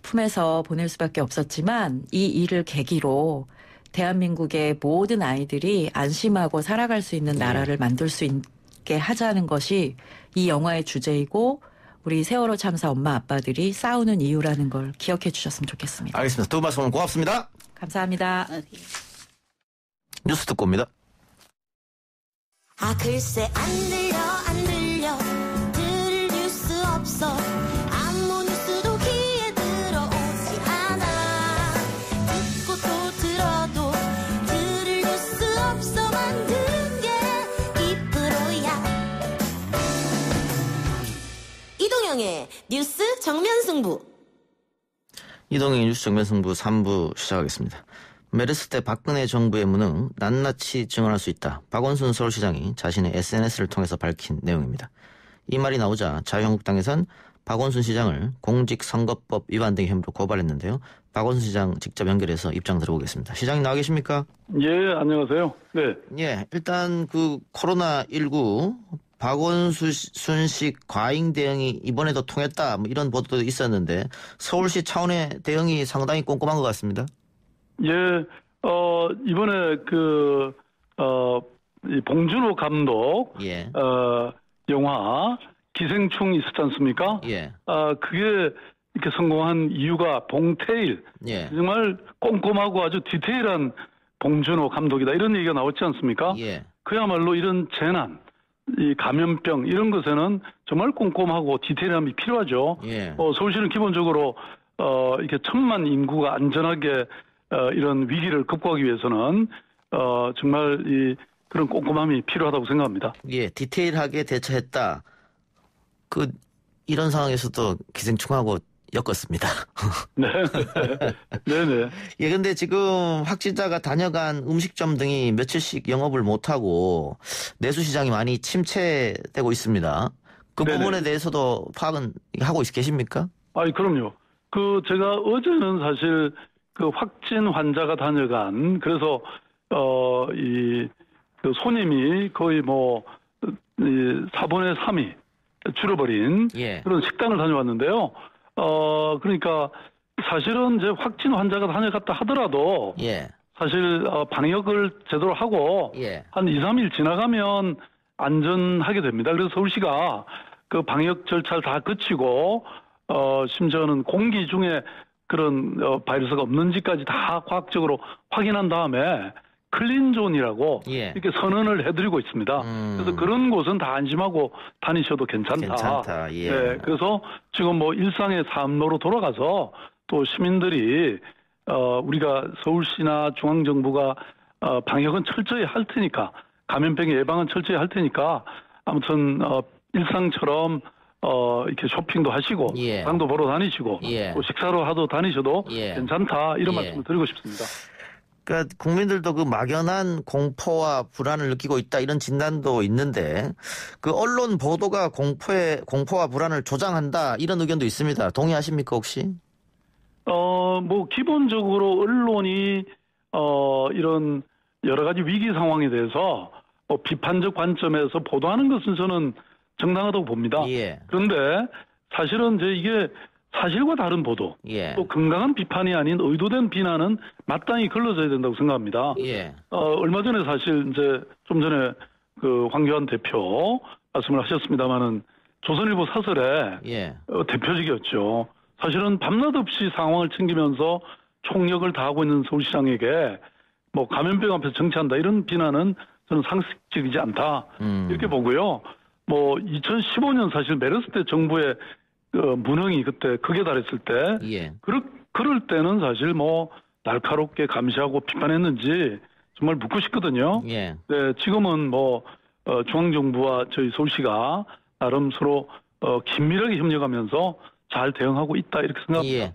품에서 보낼 수밖에 없었지만 이 일을 계기로 대한민국의 모든 아이들이 안심하고 살아갈 수 있는 나라를 만들 수 있게 하자는 것이 이 영화의 주제이고 우리 세월호 참사 엄마 아빠들이 싸우는 이유라는 걸 기억해 주셨으면 좋겠습니다. 알겠습니다. 두 말씀 고맙습니다. 감사합니다. 뉴스 듣고 옵니다. 글쎄 안 들려 들을 뉴스 없어 아무 뉴스도 귀에 들어오지 않아 듣고 또 들어도 들을 뉴스 없어 만든 게 이 프로야. 이동영의 뉴스 정면 승부. 이동영의 뉴스 정면 승부 3부 시작하겠습니다. 메르스 때 박근혜 정부의 무능 낱낱이 증언할 수 있다. 박원순 서울시장이 자신의 SNS를 통해서 밝힌 내용입니다. 이 말이 나오자 자유한국당에선 박원순 시장을 공직선거법 위반 등의 혐의로 고발했는데요. 박원순 시장 직접 연결해서 입장 들어보겠습니다. 시장님 나와 계십니까? 예, 안녕하세요. 네. 예, 일단 그 코로나19 박원순식 과잉 대응이 이번에도 통했다. 뭐 이런 보도도 있었는데 서울시 차원의 대응이 상당히 꼼꼼한 것 같습니다. 예, 이번에 이 봉준호 감독, 예. 영화 기생충 있었지 않습니까? 예. 그게 이렇게 성공한 이유가 봉태일. 예. 정말 꼼꼼하고 아주 디테일한 봉준호 감독이다. 이런 얘기가 나왔지 않습니까? 예. 그야말로 이런 재난, 이 감염병 이런 것에는 정말 꼼꼼하고 디테일함이 필요하죠. 예. 서울시는 기본적으로 이렇게 1,000만 인구가 안전하게 이런 위기를 극복하기 위해서는 정말 그런 꼼꼼함이 필요하다고 생각합니다. 예, 디테일하게 대처했다. 이런 상황에서도 기생충하고 엮었습니다. 네. 네네. 예, 근데 지금 확진자가 다녀간 음식점 등이 며칠씩 영업을 못하고 내수시장이 많이 침체되고 있습니다. 그 네네. 부분에 대해서도 파악은 하고 계십니까? 그럼요. 제가 어제는 사실 확진 환자가 다녀간, 그래서, 손님이 거의 4분의 3이 줄어버린 예. 그런 식당을 다녀왔는데요. 그러니까 사실은 이제 확진 환자가 다녀갔다 하더라도 예. 사실 방역을 제대로 하고 예. 한 2, 3일 지나가면 안전하게 됩니다. 그래서 서울시가 그 방역 절차를 다 거치고 심지어는 공기 중에 그런 바이러스가 없는지까지 다 과학적으로 확인한 다음에 클린존이라고 예. 이렇게 선언을 해드리고 있습니다. 그래서 그런 곳은 다 안심하고 다니셔도 괜찮다. 괜찮다. 예. 네, 그래서 지금 뭐 일상의 삶으로 돌아가서 또 시민들이 우리가 서울시나 중앙정부가 방역은 철저히 할 테니까 감염병 예방은 철저히 할 테니까 아무튼 일상처럼 이렇게 쇼핑도 하시고 예. 장도 보러 다니시고 예. 또 식사로 하도 다니셔도 예. 괜찮다 이런 예. 말씀을 드리고 싶습니다. 그러니까 국민들도 그 막연한 공포와 불안을 느끼고 있다 이런 진단도 있는데 그 언론 보도가 공포와 불안을 조장한다 이런 의견도 있습니다. 동의하십니까 혹시? 뭐 기본적으로 언론이 이런 여러 가지 위기 상황에 대해서 뭐 비판적 관점에서 보도하는 것은 저는 정당하다고 봅니다. 예. 그런데 사실은 이제 이게 사실과 다른 보도, 예. 또 건강한 비판이 아닌 의도된 비난은 마땅히 걸러져야 된다고 생각합니다. 예. 얼마 전에 사실 이제 좀 전에 그 황교안 대표 말씀을 하셨습니다마는 조선일보 사설에 예. 대표적이었죠. 사실은 밤낮 없이 상황을 챙기면서 총력을 다하고 있는 서울시장에게 뭐 감염병 앞에서 정치한다 이런 비난은 저는 상식적이지 않다 이렇게 보고요. 뭐 2015년 사실 메르스 때 정부의 무능이 그때 극에 달했을 때 예. 그럴 때는 사실 뭐 날카롭게 감시하고 비판했는지 정말 묻고 싶거든요. 예. 네, 지금은 뭐 중앙정부와 저희 서울시가 나름 서로 긴밀하게 협력하면서 잘 대응하고 있다 이렇게 생각합니다. 예.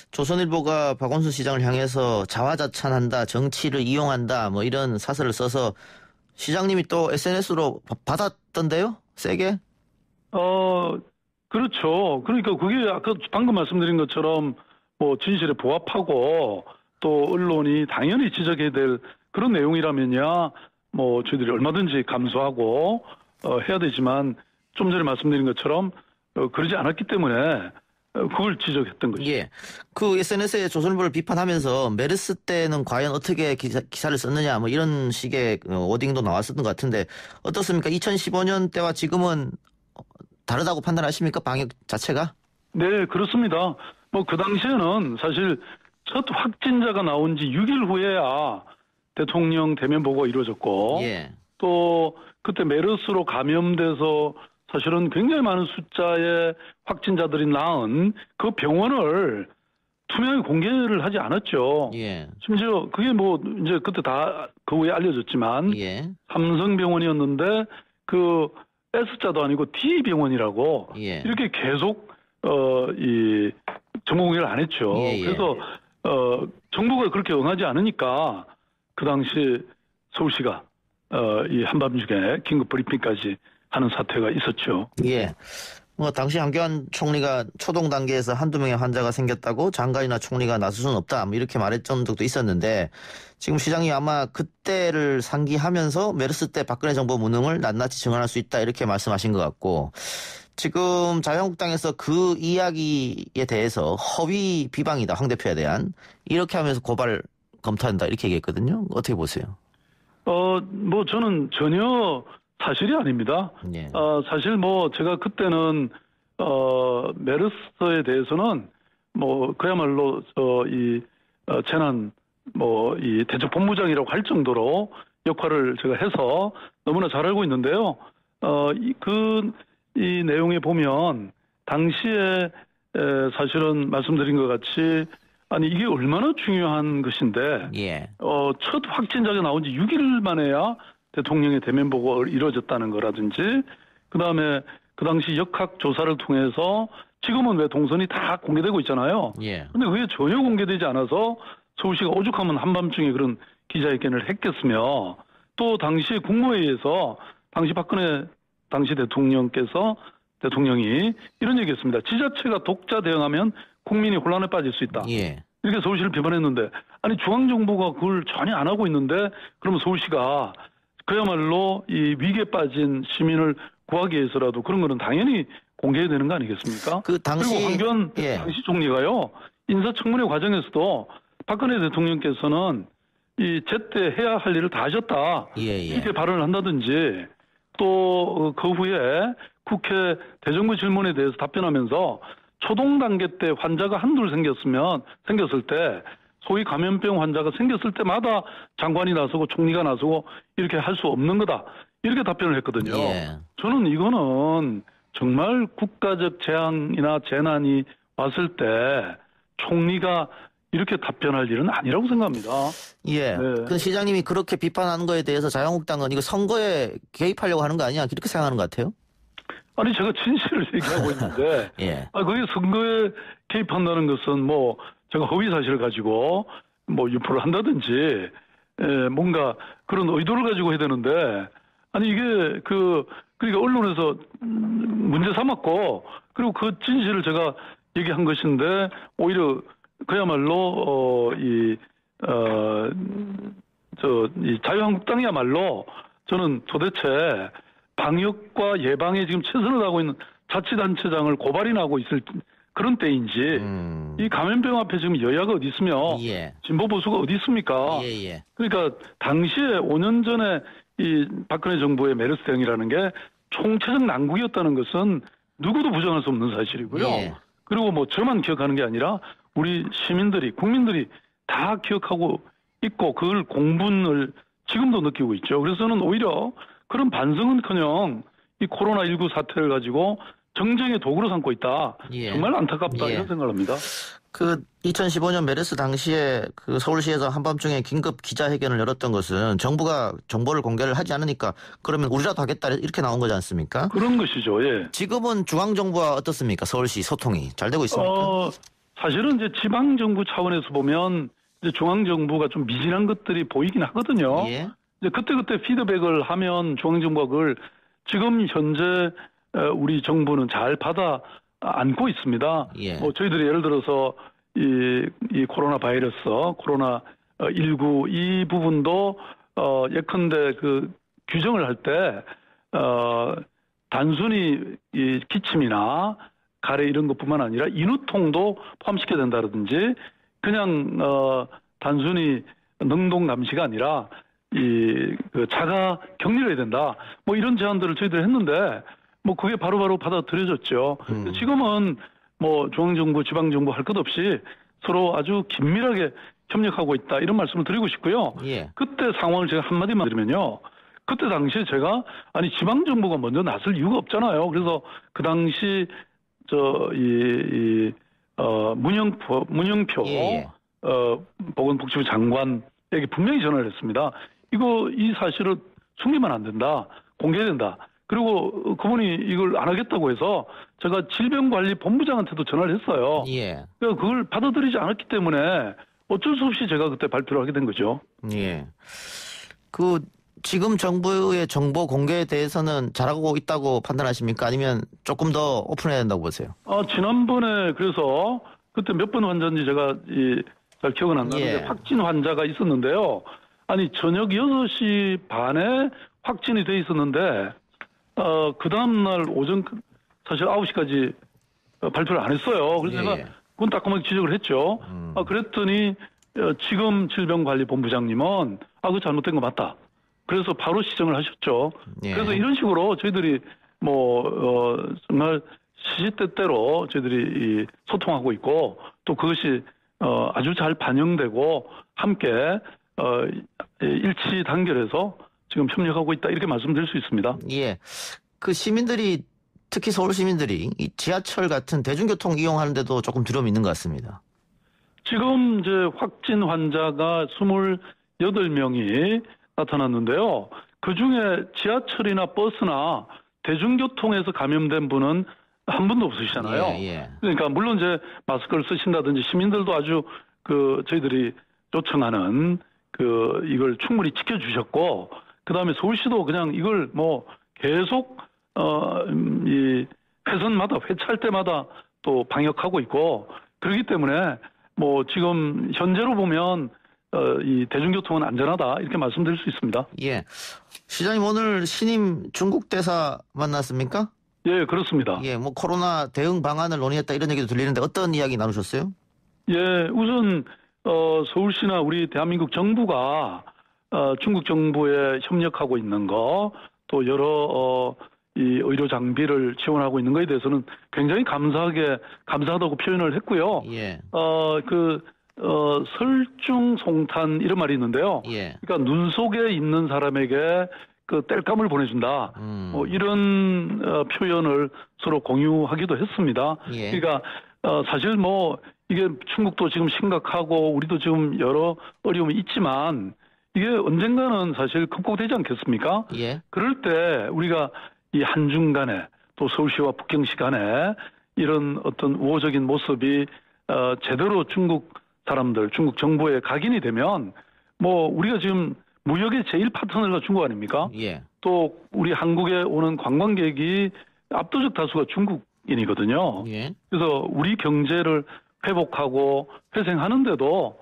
조선일보가 박원순 시장을 향해서 자화자찬한다, 정치를 이용한다, 뭐 이런 사설을 써서 시장님이 또 SNS로 받았던데요? 세게? 그렇죠. 그러니까 그게 아까 방금 말씀드린 것처럼 뭐 진실에 부합하고 또 언론이 당연히 지적해야 될 그런 내용이라면야 뭐 저희들이 얼마든지 감수하고 해야 되지만 좀 전에 말씀드린 것처럼 그러지 않았기 때문에 그걸 지적했던 거죠. 예. 그 SNS에 조선일보를 비판하면서 메르스 때는 과연 어떻게 기사를 썼느냐 뭐 이런 식의 워딩도 나왔었던 것 같은데 어떻습니까? 2015년 때와 지금은 다르다고 판단하십니까? 방역 자체가? 네, 그렇습니다. 뭐 그 당시에는 사실 첫 확진자가 나온 지 6일 후에야 대통령 대면 보고가 이루어졌고 예. 또 그때 메르스로 감염돼서 사실은 굉장히 많은 숫자의 확진자들이 나은 그 병원을 투명하게 공개를 하지 않았죠. 예. 심지어 그게 뭐 이제 그때 다 그 후에 알려졌지만 예. 삼성병원이었는데 그 S자도 아니고 D병원이라고 예. 이렇게 계속 이 정보 공개를 안 했죠. 예, 예. 그래서 정부가 그렇게 응하지 않으니까 그 당시 서울시가 이 한밤중에 긴급 브리핑까지 하는 사태가 있었죠. 예. 뭐 당시 황교안 총리가 초동 단계에서 한두 명의 환자가 생겼다고 장관이나 총리가 나설 수는 없다. 뭐 이렇게 말했던 적도 있었는데 지금 시장이 아마 그때를 상기하면서 메르스 때 박근혜 정부 무능을 낱낱이 증언할 수 있다 이렇게 말씀하신 것 같고 지금 자유한국당에서 그 이야기에 대해서 허위 비방이다. 황 대표에 대한 이렇게 하면서 고발 검토한다 이렇게 얘기했거든요. 어떻게 보세요? 뭐 저는 전혀 사실이 아닙니다. 예. 사실 뭐 제가 그때는 메르스에 대해서는 뭐 그야말로 이 재난 뭐 이 대책 본부장이라고 할 정도로 역할을 제가 해서 너무나 잘 알고 있는데요. 이 내용에 보면 당시에 사실은 말씀드린 것 같이 아니 이게 얼마나 중요한 것인데 예. 첫 확진자가 나온 지 6일 만에야 대통령의 대면 보고가 이루어졌다는 거라든지 그다음에 그 당시 역학 조사를 통해서 지금은 왜 동선이 다 공개되고 있잖아요. 예. 근데 그게 전혀 공개되지 않아서 서울시가 오죽하면 한밤중에 그런 기자회견을 했겠으며 또 당시 국무회의에서 당시 박근혜 당시 대통령이 이런 얘기했습니다. 지자체가 독자 대응하면 국민이 혼란에 빠질 수 있다. 예. 이렇게 서울시를 비판했는데 아니 중앙정부가 그걸 전혀 안 하고 있는데 그러면 서울시가 그야말로 이 위기에 빠진 시민을 구하기 위해서라도 그런 거는 당연히 공개해야 되는 거 아니겠습니까? 그 당시 그리고 황교안 당시 총리가요. 인사청문회 과정에서도 박근혜 대통령께서는 이 제때 해야 할 일을 다 하셨다. 이렇게 발언을 한다든지 또 그 후에 국회 대정부 질문에 대해서 답변하면서 초동 단계 때 환자가 한둘 생겼을 때 소위 감염병 환자가 생겼을 때마다 장관이 나서고 총리가 나서고 이렇게 할 수 없는 거다. 이렇게 답변을 했거든요. 예. 저는 이거는 정말 국가적 재앙이나 재난이 왔을 때 총리가 이렇게 답변할 일은 아니라고 생각합니다. 예. 네. 그 시장님이 그렇게 비판하는 거에 대해서 자유한국당은 이거 선거에 개입하려고 하는 거 아니야? 이렇게 생각하는 것 같아요. 아니 제가 진실을 얘기하고 있는데 예. 그게 선거에 개입한다는 것은 뭐 제가 허위 사실을 가지고 뭐 유포를 한다든지 뭔가 그런 의도를 가지고 해야 되는데 아니 이게 그러니까 언론에서 문제 삼았고 그리고 그 진실을 제가 얘기한 것인데 오히려 그야말로 이 자유한국당이야말로 저는 도대체 방역과 예방에 지금 최선을 다하고 있는 자치단체장을 고발이나 하고 있을 그런 때인지 이 감염병 앞에 지금 여야가 어디 있으며 예. 진보 보수가 어디 있습니까? 예. 그러니까 당시에 5년 전에 이 박근혜 정부의 메르스 대응이라는 게 총체적 난국이었다는 것은 누구도 부정할 수 없는 사실이고요. 예. 그리고 뭐 저만 기억하는 게 아니라 우리 시민들이 국민들이 다 기억하고 있고 그걸 공분을 지금도 느끼고 있죠. 그래서 저는 오히려 그런 반성은커녕 이 코로나19 사태를 가지고 정쟁의 도구로 삼고 있다. 예. 정말 안타깝다 예. 이런 생각을 합니다. 그 2015년 메르스 당시에 그 서울시에서 한밤중에 긴급 기자회견을 열었던 것은 정부가 정보를 공개를 하지 않으니까 그러면 우리라도 하겠다 이렇게 나온 거지 않습니까? 그런 것이죠. 예. 지금은 중앙정부와 어떻습니까? 서울시 소통이 잘 되고 있습니까? 사실은 이제 지방정부 차원에서 보면 이제 중앙정부가 좀 미진한 것들이 보이긴 하거든요. 예. 이제 그때 피드백을 하면 중앙정부가 그걸 지금 현재 우리 정부는 잘 받아 안고 있습니다. 예. 뭐 저희들이 예를 들어서 이 코로나 바이러스, 코로나 19 이 부분도 예컨대 그 규정을 할 때 단순히 이 기침이나 가래 이런 것뿐만 아니라 인후통도 포함시켜야 된다든지 그냥 단순히 능동 감시가 아니라 그 자가 격리를 해야 된다. 뭐 이런 제안들을 저희들이 했는데 뭐 그게 바로바로 받아들여졌죠. 지금은 뭐 중앙정부, 지방정부 할 것 없이 서로 아주 긴밀하게 협력하고 있다. 이런 말씀을 드리고 싶고요. 예. 그때 상황을 제가 한마디만 드리면요. 그때 당시에 제가 아니 지방정부가 먼저 나설 이유가 없잖아요. 그래서 그 당시 문영표 예. 보건복지부 장관에게 분명히 전화를 했습니다. 이 사실을 숨기면 안 된다. 공개해야 된다. 그리고 그분이 이걸 안 하겠다고 해서 제가 질병관리본부장한테도 전화를 했어요. 예. 그러니까 그걸 받아들이지 않았기 때문에 어쩔 수 없이 제가 그때 발표를 하게 된 거죠. 예. 지금 정부의 정보 공개에 대해서는 잘하고 있다고 판단하십니까? 아니면 조금 더 오픈해야 된다고 보세요? 지난번에 그래서 그때 몇 번 환자인지 제가 잘 기억은 안 나는데 예. 확진 환자가 있었는데요. 아니 저녁 6시 반에 확진이 돼 있었는데 그 다음날 오전 사실 9시까지 발표를 안 했어요. 그래서 예. 제가 그건 따끔하게 지적을 했죠. 그랬더니 지금 질병관리본부장님은 그거 잘못된 거 맞다. 그래서 바로 시정을 하셨죠. 예. 그래서 이런 식으로 저희들이 정말 시시때때로 저희들이 소통하고 있고 또 그것이 아주 잘 반영되고 함께 일치 단결해서 지금 협력하고 있다 이렇게 말씀드릴 수 있습니다. 예. 그 시민들이 특히 서울 시민들이 이 지하철 같은 대중교통 이용하는데도 조금 두려움이 있는 것 같습니다. 지금 이제 확진 환자가 28명이 나타났는데요. 그중에 지하철이나 버스나 대중교통에서 감염된 분은 한 분도 없으시잖아요. 예. 그러니까 물론 이제 마스크를 쓰신다든지 시민들도 아주 저희들이 요청하는 이걸 충분히 지켜주셨고 그다음에 서울시도 그냥 이걸 뭐 계속 이 회선마다 회차할 때마다 또 방역하고 있고 그렇기 때문에 뭐 지금 현재로 보면 이 대중교통은 안전하다 이렇게 말씀드릴 수 있습니다. 예. 시장님 오늘 신임 중국 대사 만났습니까? 예, 그렇습니다. 예, 뭐 코로나 대응 방안을 논의했다 이런 얘기도 들리는데 어떤 이야기 나누셨어요? 예, 우선 서울시나 우리 대한민국 정부가 중국 정부에 협력하고 있는 거 또 여러 이 의료 장비를 지원하고 있는 거에 대해서는 굉장히 감사하다고 표현을 했고요. 예. 설중송탄 이런 말이 있는데요. 예. 그러니까 눈 속에 있는 사람에게 그 땔감을 보내준다. 이런 표현을 서로 공유하기도 했습니다. 예. 그러니까 사실 뭐 이게 중국도 지금 심각하고 우리도 지금 여러 어려움이 있지만 이게 언젠가는 사실 극복되지 않겠습니까? 예. 그럴 때 우리가 이 한중 간에 또 서울시와 북경시 간에 이런 어떤 우호적인 모습이 제대로 중국 사람들, 중국 정부에 각인이 되면 뭐 우리가 지금 무역의 제일 파트너가 중국 아닙니까? 예. 또 우리 한국에 오는 관광객이 압도적 다수가 중국인이거든요. 예. 그래서 우리 경제를 회복하고 회생하는데도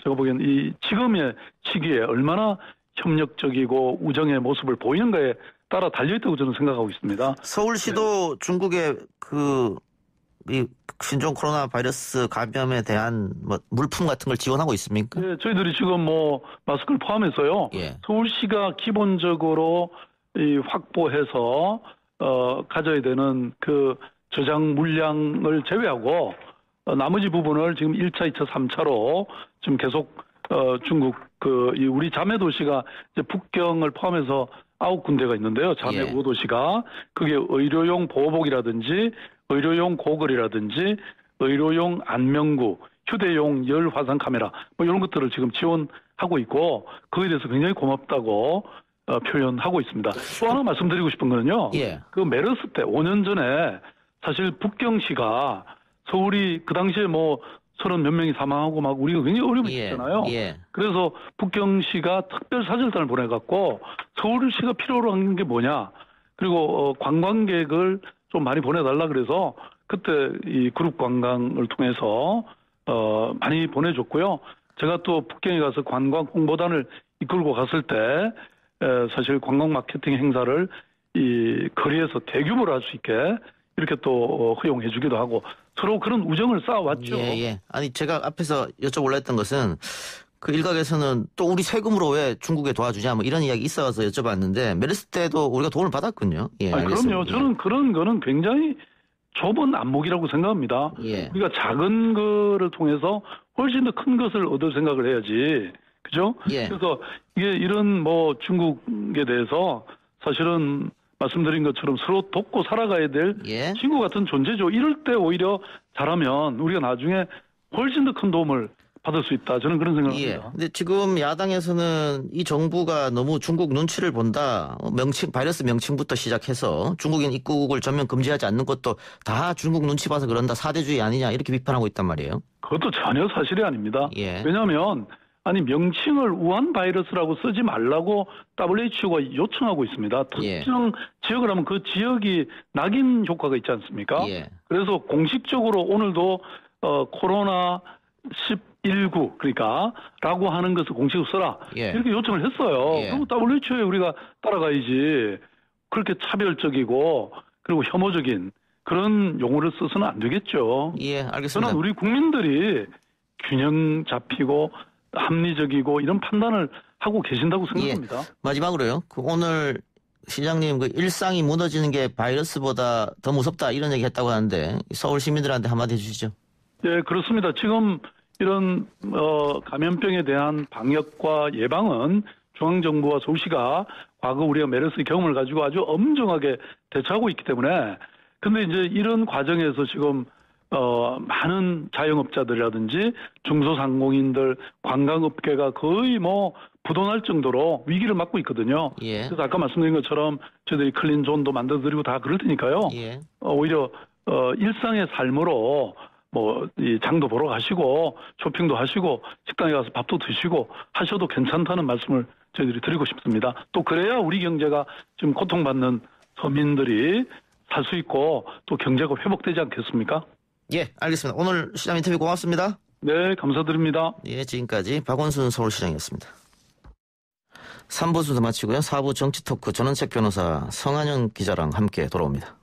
제가 보기엔 이 지금의 시기에 얼마나 협력적이고 우정의 모습을 보이는가에 따라 달려있다고 저는 생각하고 있습니다. 서울시도 중국의 이 신종 코로나 바이러스 감염에 대한 뭐 물품 같은 걸 지원하고 있습니까? 네, 저희들이 지금 뭐 마스크를 포함해서요. 예. 서울시가 기본적으로 이 확보해서 가져야 되는 그 저장 물량을 제외하고 나머지 부분을 지금 1차, 2차, 3차로 지금 계속 중국 이 우리 자매 도시가 이제 북경을 포함해서 9군데가 있는데요. 자매 예. 우도시가 그게 의료용 보호복이라든지 의료용 고글이라든지 의료용 안면구, 휴대용 열 화상 카메라 뭐 이런 것들을 지금 지원하고 있고 그거에 대해서 굉장히 고맙다고 표현하고 있습니다. 또 하나 말씀드리고 싶은 거는요. 예. 그 메르스 때 5년 전에 사실 북경시가 서울이 그 당시에 뭐 30몇 명이 사망하고 막 우리가 굉장히 어려움이 있었잖아요. 예. 그래서 북경시가 특별 사절단을 보내갖고 서울시가 필요로 한 게 뭐냐. 그리고 관광객을 좀 많이 보내달라 그래서 그때 이 그룹 관광을 통해서 많이 보내줬고요. 제가 또 북경에 가서 관광 홍보단을 이끌고 갔을 때 사실 관광 마케팅 행사를 이 거리에서 대규모로 할 수 있게 이렇게 또 허용해 주기도 하고 서로 그런 우정을 쌓아왔죠. 예. 아니 제가 앞에서 여쭤보려 했던 것은 그 일각에서는 또 우리 세금으로 왜 중국에 도와주냐 뭐 이런 이야기 있어서 여쭤봤는데 메르스 때도 우리가 도움을 받았군요. 예, 그럼요. 저는 그런 거는 굉장히 좁은 안목이라고 생각합니다. 예. 우리가 작은 거를 통해서 훨씬 더 큰 것을 얻을 생각을 해야지. 그죠? 예. 그래서 이게 이런 뭐 중국에 대해서 사실은 말씀드린 것처럼 서로 돕고 살아가야 될 친구 같은 존재죠. 이럴 때 오히려 잘하면 우리가 나중에 훨씬 더 큰 도움을 받을 수 있다. 저는 그런 생각을 합니다. 근데 지금 야당에서는 이 정부가 너무 중국 눈치를 본다. 바이러스 명칭부터 시작해서 중국인 입국을 전면 금지하지 않는 것도 다 중국 눈치 봐서 그런다. 사대주의 아니냐 이렇게 비판하고 있단 말이에요. 그것도 전혀 사실이 아닙니다. 예. 왜냐하면 명칭을 우한 바이러스라고 쓰지 말라고 WHO가 요청하고 있습니다. 특정 지역을 하면 그 지역이 낙인 효과가 있지 않습니까? 그래서 공식적으로 오늘도 코로나 19 그러니까 라고 하는 것을 공식으로 써라 이렇게 요청을 했어요. 그럼 WHO에 우리가 따라가야지. 그렇게 차별적이고 그리고 혐오적인 그런 용어를 써서는 안 되겠죠. 예, 알겠습니다. 저는 우리 국민들이 균형 잡히고 합리적이고 이런 판단을 하고 계신다고 생각합니다. 마지막으로요. 오늘 시장님 일상이 무너지는 게 바이러스보다 더 무섭다 이런 얘기 했다고 하는데 서울 시민들한테 한마디 해주시죠. 네, 그렇습니다. 지금 이런 감염병에 대한 방역과 예방은 중앙정부와 서울시가 과거 우리가 메르스 경험을 가지고 아주 엄정하게 대처하고 있기 때문에 근데 이제 이런 과정에서 지금 많은 자영업자들이라든지 중소상공인들, 관광업계가 거의 뭐 부도날 정도로 위기를 맞고 있거든요. 그래서 아까 말씀드린 것처럼 저희들이 클린존도 만들어드리고 다 그럴 테니까요. 오히려 일상의 삶으로 뭐 이 장도 보러 가시고 쇼핑도 하시고 식당에 가서 밥도 드시고 하셔도 괜찮다는 말씀을 저희들이 드리고 싶습니다. 또 그래야 우리 경제가 지금 고통받는 서민들이 살 수 있고 또 경제가 회복되지 않겠습니까? 예, 알겠습니다. 오늘 시장 인터뷰 고맙습니다. 네, 감사드립니다. 예, 지금까지 박원순 서울시장이었습니다. 3부 순서 마치고요. 4부 정치 토크 전원책 변호사 성한영 기자랑 함께 돌아옵니다.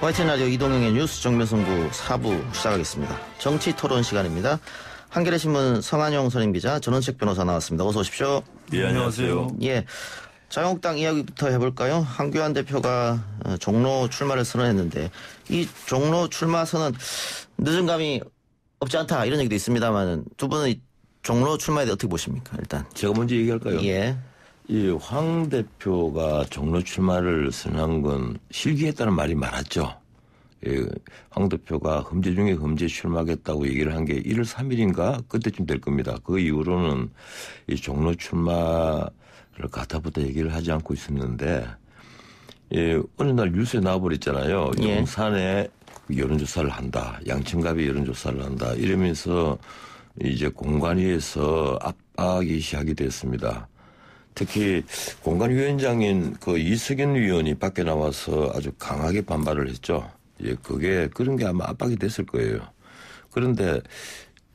YTN 라디오 이동영의 뉴스 정면승부 4부 시작하겠습니다. 정치 토론 시간입니다. 한겨레 신문 성한영 선임기자, 전원책 변호사 나왔습니다. 어서 오십시오. 예, 안녕하세요. 예. 자유한국당 이야기부터 해볼까요? 한교안 대표가 종로 출마를 선언했는데 이 종로 출마 선언 늦은 감이 없지 않다 이런 얘기도 있습니다만 두 분은 이 종로 출마에 대해 어떻게 보십니까? 일단 제가 먼저 얘기할까요? 예. 이 황 대표가 종로 출마를 선언한 건 실기했다는 말이 많았죠. 예, 황 대표가 험지 중에 험지에 출마하겠다고 얘기를 한 게 1월 3일인가 그때쯤 될 겁니다. 그 이후로는 이 종로 출마를 가타부터 얘기를 하지 않고 있었는데 예, 어느 날 뉴스에 나와버렸잖아요. 예. 용산에 여론조사를 한다. 양천갑이 여론조사를 한다. 이러면서 이제 공관위에서 압박이 시작이 됐습니다. 특히 공관위원장인 그 이석연 위원이 밖에 나와서 아주 강하게 반발을 했죠. 예, 그런 게 아마 압박이 됐을 거예요. 그런데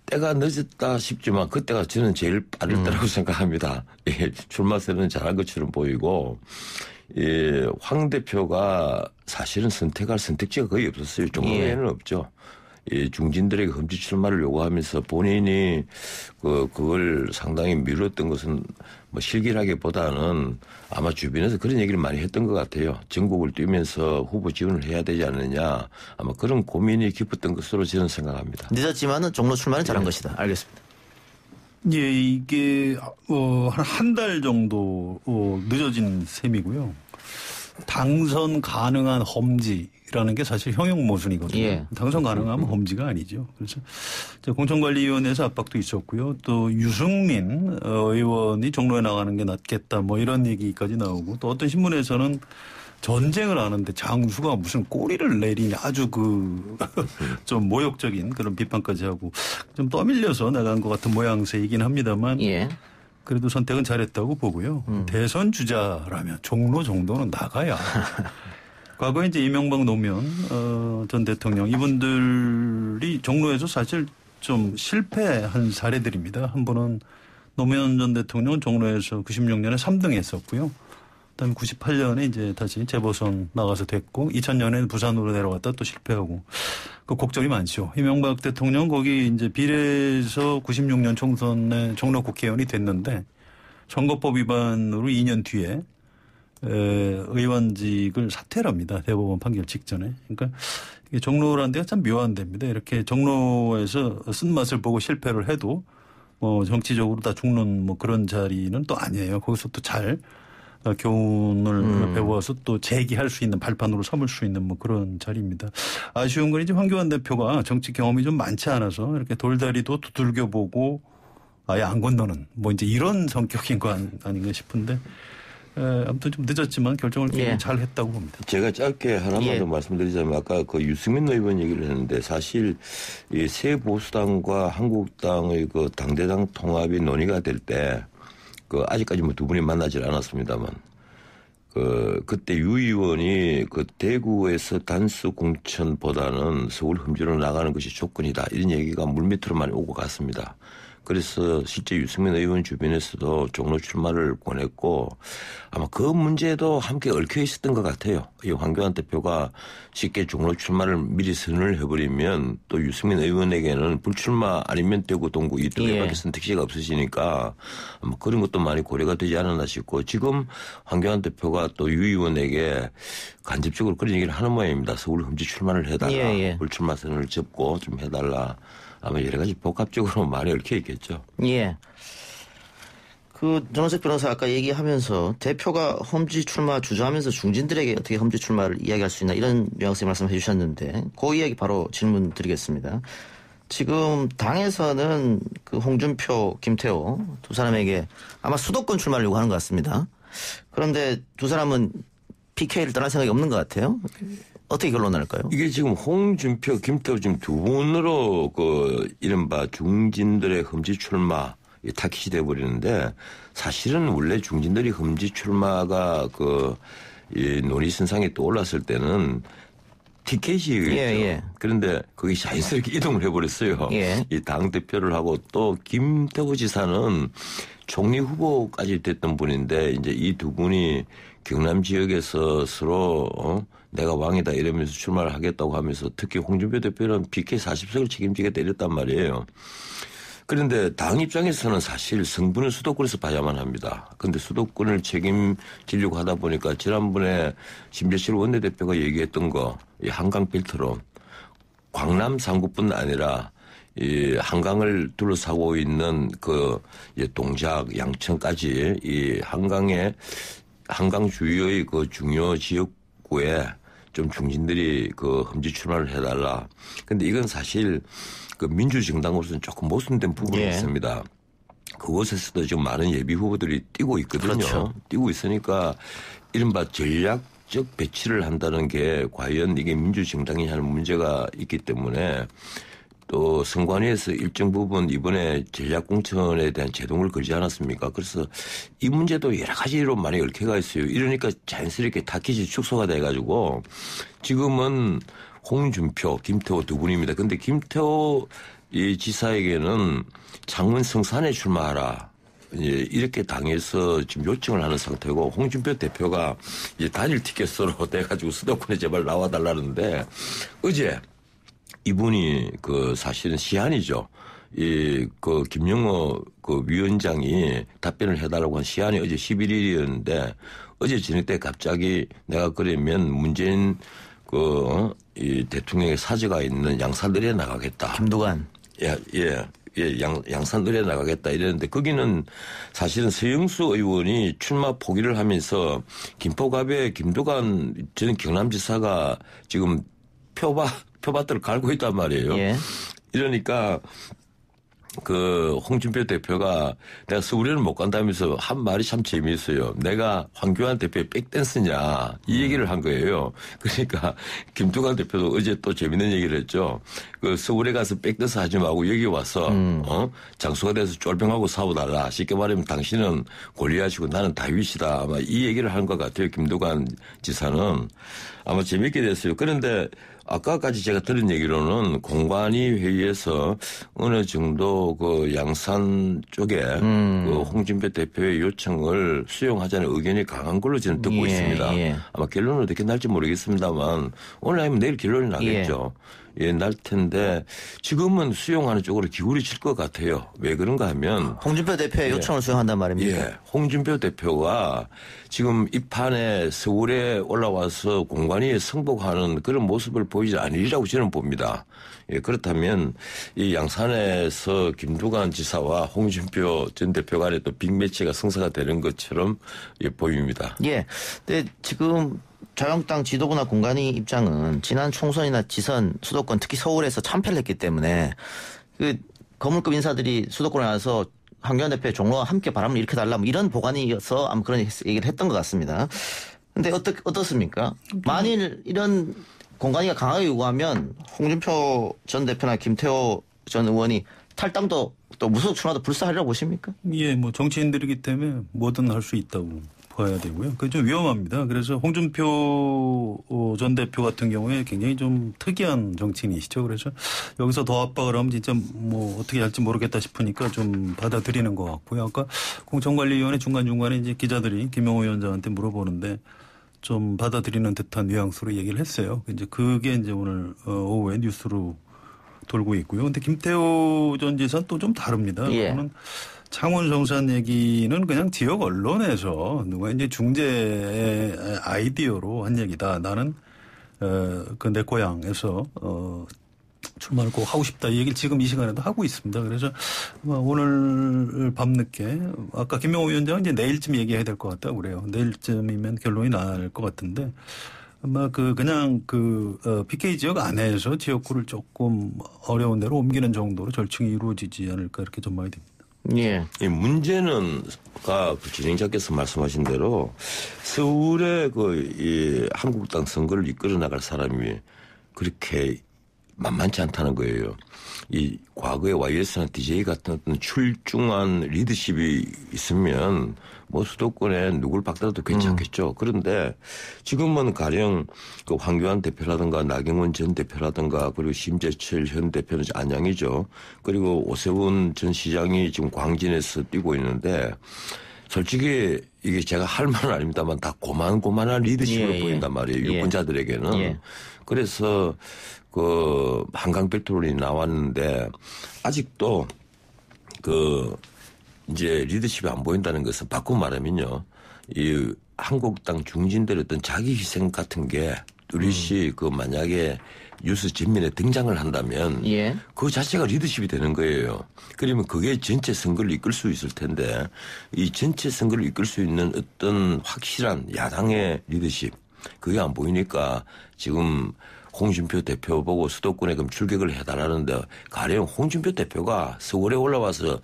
때가 늦었다 싶지만 그때가 저는 제일 빠를 때라고 생각합니다. 예, 출마 선언은 잘한 것처럼 보이고, 예, 황 대표가 사실은 선택할 선택지가 거의 없었어요. 종로에는 없죠. 예, 중진들에게 험지 출마를 요구하면서 본인이 그걸 상당히 미뤘던 것은 뭐 실기라기보다는 아마 주변에서 그런 얘기를 많이 했던 것 같아요. 전국을 뛰면서 후보 지원을 해야 되지 않느냐. 아마 그런 고민이 깊었던 것으로 저는 생각합니다. 늦었지만은 종로 출마는 잘한 것이다. 알겠습니다. 예, 이게 한 달 정도 늦어진 셈이고요. 당선 가능한 험지라는 게 사실 형용 모순이거든요. 예. 당선 가능하면 험지가 아니죠. 그래서 공천관리위원회에서 압박도 있었고요. 또 유승민 의원이 종로에 나가는 게 낫겠다 뭐 이런 얘기까지 나오고, 또 어떤 신문에서는 전쟁을 하는데 장수가 무슨 꼬리를 내리냐, 아주 좀 모욕적인 그런 비판까지 하고 좀 떠밀려서 나간 것 같은 모양새이긴 합니다만. 예. 그래도 선택은 잘했다고 보고요. 대선 주자라면 종로 정도는 나가야. 과거에 이제 이명박 노무현 전 대통령 이분들이 종로에서 사실 좀 실패한 사례들입니다. 한 번은 노무현 전 대통령은 종로에서 96년에 3등 했었고요. 그다음에 98년에 이제 다시 재보선 나가서 됐고, 2000년에는 부산으로 내려갔다 또 실패하고, 그 곡절이 많죠. 이명박 대통령 거기 이제 비례에서 96년 총선에 종로 국회의원이 됐는데 선거법 위반으로 2년 뒤에 의원직을 사퇴를 합니다. 대법원 판결 직전에. 그러니까 이게 종로라는 데가 참 묘한 데입니다. 이렇게 종로에서 쓴맛을 보고 실패를 해도 뭐 정치적으로 다 죽는 뭐 그런 자리는 또 아니에요. 거기서 또 잘 교훈을 배워서 또 재기할 수 있는 발판으로 삼을 수 있는 뭐 그런 자리입니다. 아쉬운 건 이제 황교안 대표가 정치 경험이 좀 많지 않아서 이렇게 돌다리도 두들겨보고 아예 안 건너는 뭐 이제 이런 성격인 거 아닌가 싶은데, 아무튼 좀 늦었지만 결정을 굉장히 잘 했다고 봅니다. 제가 짧게 하나만 더 말씀드리자면, 아까 그 유승민 의원 얘기를 했는데, 사실 이 새 보수당과 한국당의 그 당대당 통합이 논의가 될 때 아직까지 뭐 두 분이 만나질 않았습니다만, 그때 유 의원이 대구에서 단수 공천보다는 서울 험지로 나가는 것이 조건이다, 이런 얘기가 물밑으로 많이 오고 갔습니다. 그래서 실제 유승민 의원 주변에서도 종로 출마를 권했고, 아마 그 문제도 함께 얽혀 있었던 것 같아요. 이 황교안 대표가 쉽게 종로 출마를 미리 선언을 해버리면 또 유승민 의원에게는 불출마 아니면 대구 동구 이 두 개밖에 선택지가 없으시니까 아마 그런 것도 많이 고려가 되지 않았나 싶고, 지금 황교안 대표가 또 유 의원에게 간접적으로 그런 얘기를 하는 모양입니다. 서울 험지 출마를 해달라. 불출마 선언을 접고 좀 해달라. 아마 여러 가지 복합적으로 많이 얽혀 있겠죠. 예. 전원책 변호사 아까 얘기하면서 대표가 험지 출마 주저하면서 중진들에게 어떻게 험지 출마를 이야기할 수 있나 이런 뉘앙스의 말씀을 해주셨는데, 그 이야기 바로 질문 드리겠습니다. 지금 당에서는 홍준표, 김태호 두 사람에게 아마 수도권 출마를 요구하는 것 같습니다. 그런데 두 사람은 PK를 떠날 생각이 없는 것 같아요. 어떻게 결론날까요? 이게 지금 홍준표, 김태호 지금 두 분으로 이른바 중진들의 험지 출마 타깃이 돼버리는데, 사실은 원래 중진들이 험지 출마가 이 논의선상에 또 올랐을 때는 티켓이겠죠. 그런데 거기 자연스럽게 이동을 해버렸어요. 이 당대표를 하고, 또 김태호 지사는 총리 후보까지 됐던 분인데, 이제 이 두 분이 경남 지역에서 서로 내가 왕이다 이러면서 출마를 하겠다고 하면서 특히 홍준표 대표는 BK 40석을 책임지겠다 이랬단 말이에요. 그런데 당 입장에서는 사실 성분은 수도권에서 봐야만 합니다. 그런데 수도권을 책임지려고 하다 보니까 지난번에 심재철 원내대표가 얘기했던 거, 이 한강 필터로 광남 3구뿐 아니라 이 한강을 둘러싸고 있는 그 동작, 양천까지 이 한강 주위의 그 중요 지역구에 좀 중진들이 그 험지 출마를 해달라. 근데 이건 사실 그 민주정당으로서는 조금 모순된 부분이 있습니다. 그곳에서도 지금 많은 예비 후보들이 뛰고 있거든요. 그렇죠. 뛰고 있으니까 이른바 전략적 배치를 한다는 게 과연 이게 민주정당이 하는 문제가 있기 때문에 또 선관위에서 일정 부분 이번에 전략공천에 대한 제동을 걸지 않았습니까? 그래서 이 문제도 여러 가지로 많이 얽혀가 있어요. 이러니까 자연스럽게 타깃이 축소가 돼가지고 지금은 홍준표, 김태호 두 분입니다. 근데 김태호 이 지사에게는 창원 성산에 출마하라. 이렇게 당에서 지금 요청을 하는 상태고 홍준표 대표가 이제 단일 티켓으로 돼가지고 수도권에 제발 나와달라는데 어제 이분이 그 사실은 시한이죠. 그 김영호 그 위원장이 답변을 해달라고 한 시한이 어제 11일이었는데 어제 저녁 때 갑자기 내가 그러면 문재인 이 대통령의 사저가 있는 양산을에 나가겠다. 김두관. 양산을에 나가겠다 이랬는데 거기는 사실은 서영수 의원이 출마 포기를 하면서 김포갑에 김두관 전 경남지사가 지금 표밭들을 갈고 있단 말이에요. 이러니까 그 홍준표 대표가 내가 서울에는 못 간다면서 한 말이 참 재미있어요. 내가 황교안 대표의 백댄스냐 이 얘기를 한 거예요. 그러니까 김두관 대표도 어제 또 재밌는 얘기를 했죠. 그 서울에 가서 백댄스 하지 말고 여기 와서 장수가 돼서 쫄병하고 싸워달라. 쉽게 말하면 당신은 골리앗이고 나는 다윗이다. 아마 이 얘기를 한 것 같아요. 김두관 지사는. 아마 재밌게 됐어요. 그런데 아까까지 제가 들은 얘기로는 공관위 회의에서 어느 정도 그 양산 쪽에 그 홍준표 대표의 요청을 수용하자는 의견이 강한 걸로 저는 듣고 있습니다. 아마 결론은 어떻게 날지 모르겠습니다만 오늘 아니면 내일 결론이 나겠죠. 날 텐데 지금은 수용하는 쪽으로 기울이질 것 같아요. 왜 그런가 하면 홍준표 대표의 요청을 수용한단 말입니까? 홍준표 대표가 지금 이 판에 서울에 올라와서 공관위에 승복하는 그런 모습을 보이지 않으리라고 저는 봅니다. 그렇다면 이 양산에서 김두관 지사와 홍준표 전 대표 간에 또 빅매치가 성사가 되는 것처럼 보입니다. 근데 지금 자유한국당 지도부나 공관위 입장은 지난 총선이나 지선, 수도권 특히 서울에서 참패를 했기 때문에 그 거물급 인사들이 수도권에 와서 황교안 대표의 종로와 함께 바람을 일으켜달라 뭐 이런 보관이어서 아마 그런 얘기를 했던 것 같습니다. 근데 어떻습니까? 만일 이런 공관위가 강하게 요구하면 홍준표 전 대표나 김태호 전 의원이 탈당도 또 무소속 출마도 불사하리라고 보십니까? 뭐 정치인들이기 때문에 뭐든 할 수 있다고 봐야 되고요. 그게 좀 위험합니다. 그래서 홍준표 전 대표 같은 경우에 굉장히 좀 특이한 정치인이시죠. 그래서 여기서 더 압박을 하면 진짜 뭐 어떻게 할지 모르겠다 싶으니까 좀 받아들이는 것 같고요. 아까 공천관리위원회 중간중간에 이제 기자들이 김영호 위원장한테 물어보는데 좀 받아들이는 듯한 뉘앙스로 얘기를 했어요. 이제 그게 이제 오늘 오후에 뉴스로 돌고 있고요. 근데 김태호 전 지사는 또 좀 다릅니다. 그거는 창원 성산 얘기는 그냥 지역 언론에서 누가 이제 중재 아이디어로 한 얘기다. 나는 그 내 고향에서 출마를 꼭 하고 싶다. 이 얘기를 지금 이 시간에도 하고 있습니다. 그래서 오늘 밤늦게 아까 김영호 위원장은 이제 내일쯤 얘기해야 될 것 같다고 그래요. 내일쯤이면 결론이 날 것 같은데 아마 그냥 PK 지역 안에서 지역구를 조금 어려운 데로 옮기는 정도로 절충이 이루어지지 않을까 이렇게 전망이 됩니다. 이 문제는 그 진행자께서 말씀하신 대로 서울의 이 한국당 선거를 이끌어 나갈 사람이 그렇게 만만치 않다는 거예요. 이 과거에 YS나 DJ 같은 어떤 출중한 리더십이 있으면 뭐 수도권에 누굴 박더라도 괜찮겠죠. 그런데 지금은 가령 그 황교안 대표라든가 나경원 전 대표라든가 그리고 심재철 현 대표는 안양이죠. 그리고 오세훈 전 시장이 지금 광진에서 뛰고 있는데 솔직히 이게 제가 할 말은 아닙니다만 다 고만고만한 리더십을 예, 보인단 말이에요. 예. 유권자들에게는. 예. 그래서 그 한강 벨트론이 나왔는데 아직도 그 이제 리더십이 안 보인다는 것은 바꾸고 말하면요. 이 한국당 중진들의 어떤 자기 희생 같은 게 뚜렷이 그 만약에 뉴스 전면에 등장을 한다면 예. 그 자체가 리더십이 되는 거예요. 그러면 그게 전체 선거를 이끌 수 있을 텐데 이 전체 선거를 이끌 수 있는 어떤 확실한 야당의 리더십 그게 안 보이니까 지금 홍준표 대표 보고 수도권에 그럼 출격을 해달라는데 가령 홍준표 대표가 서울에 올라와서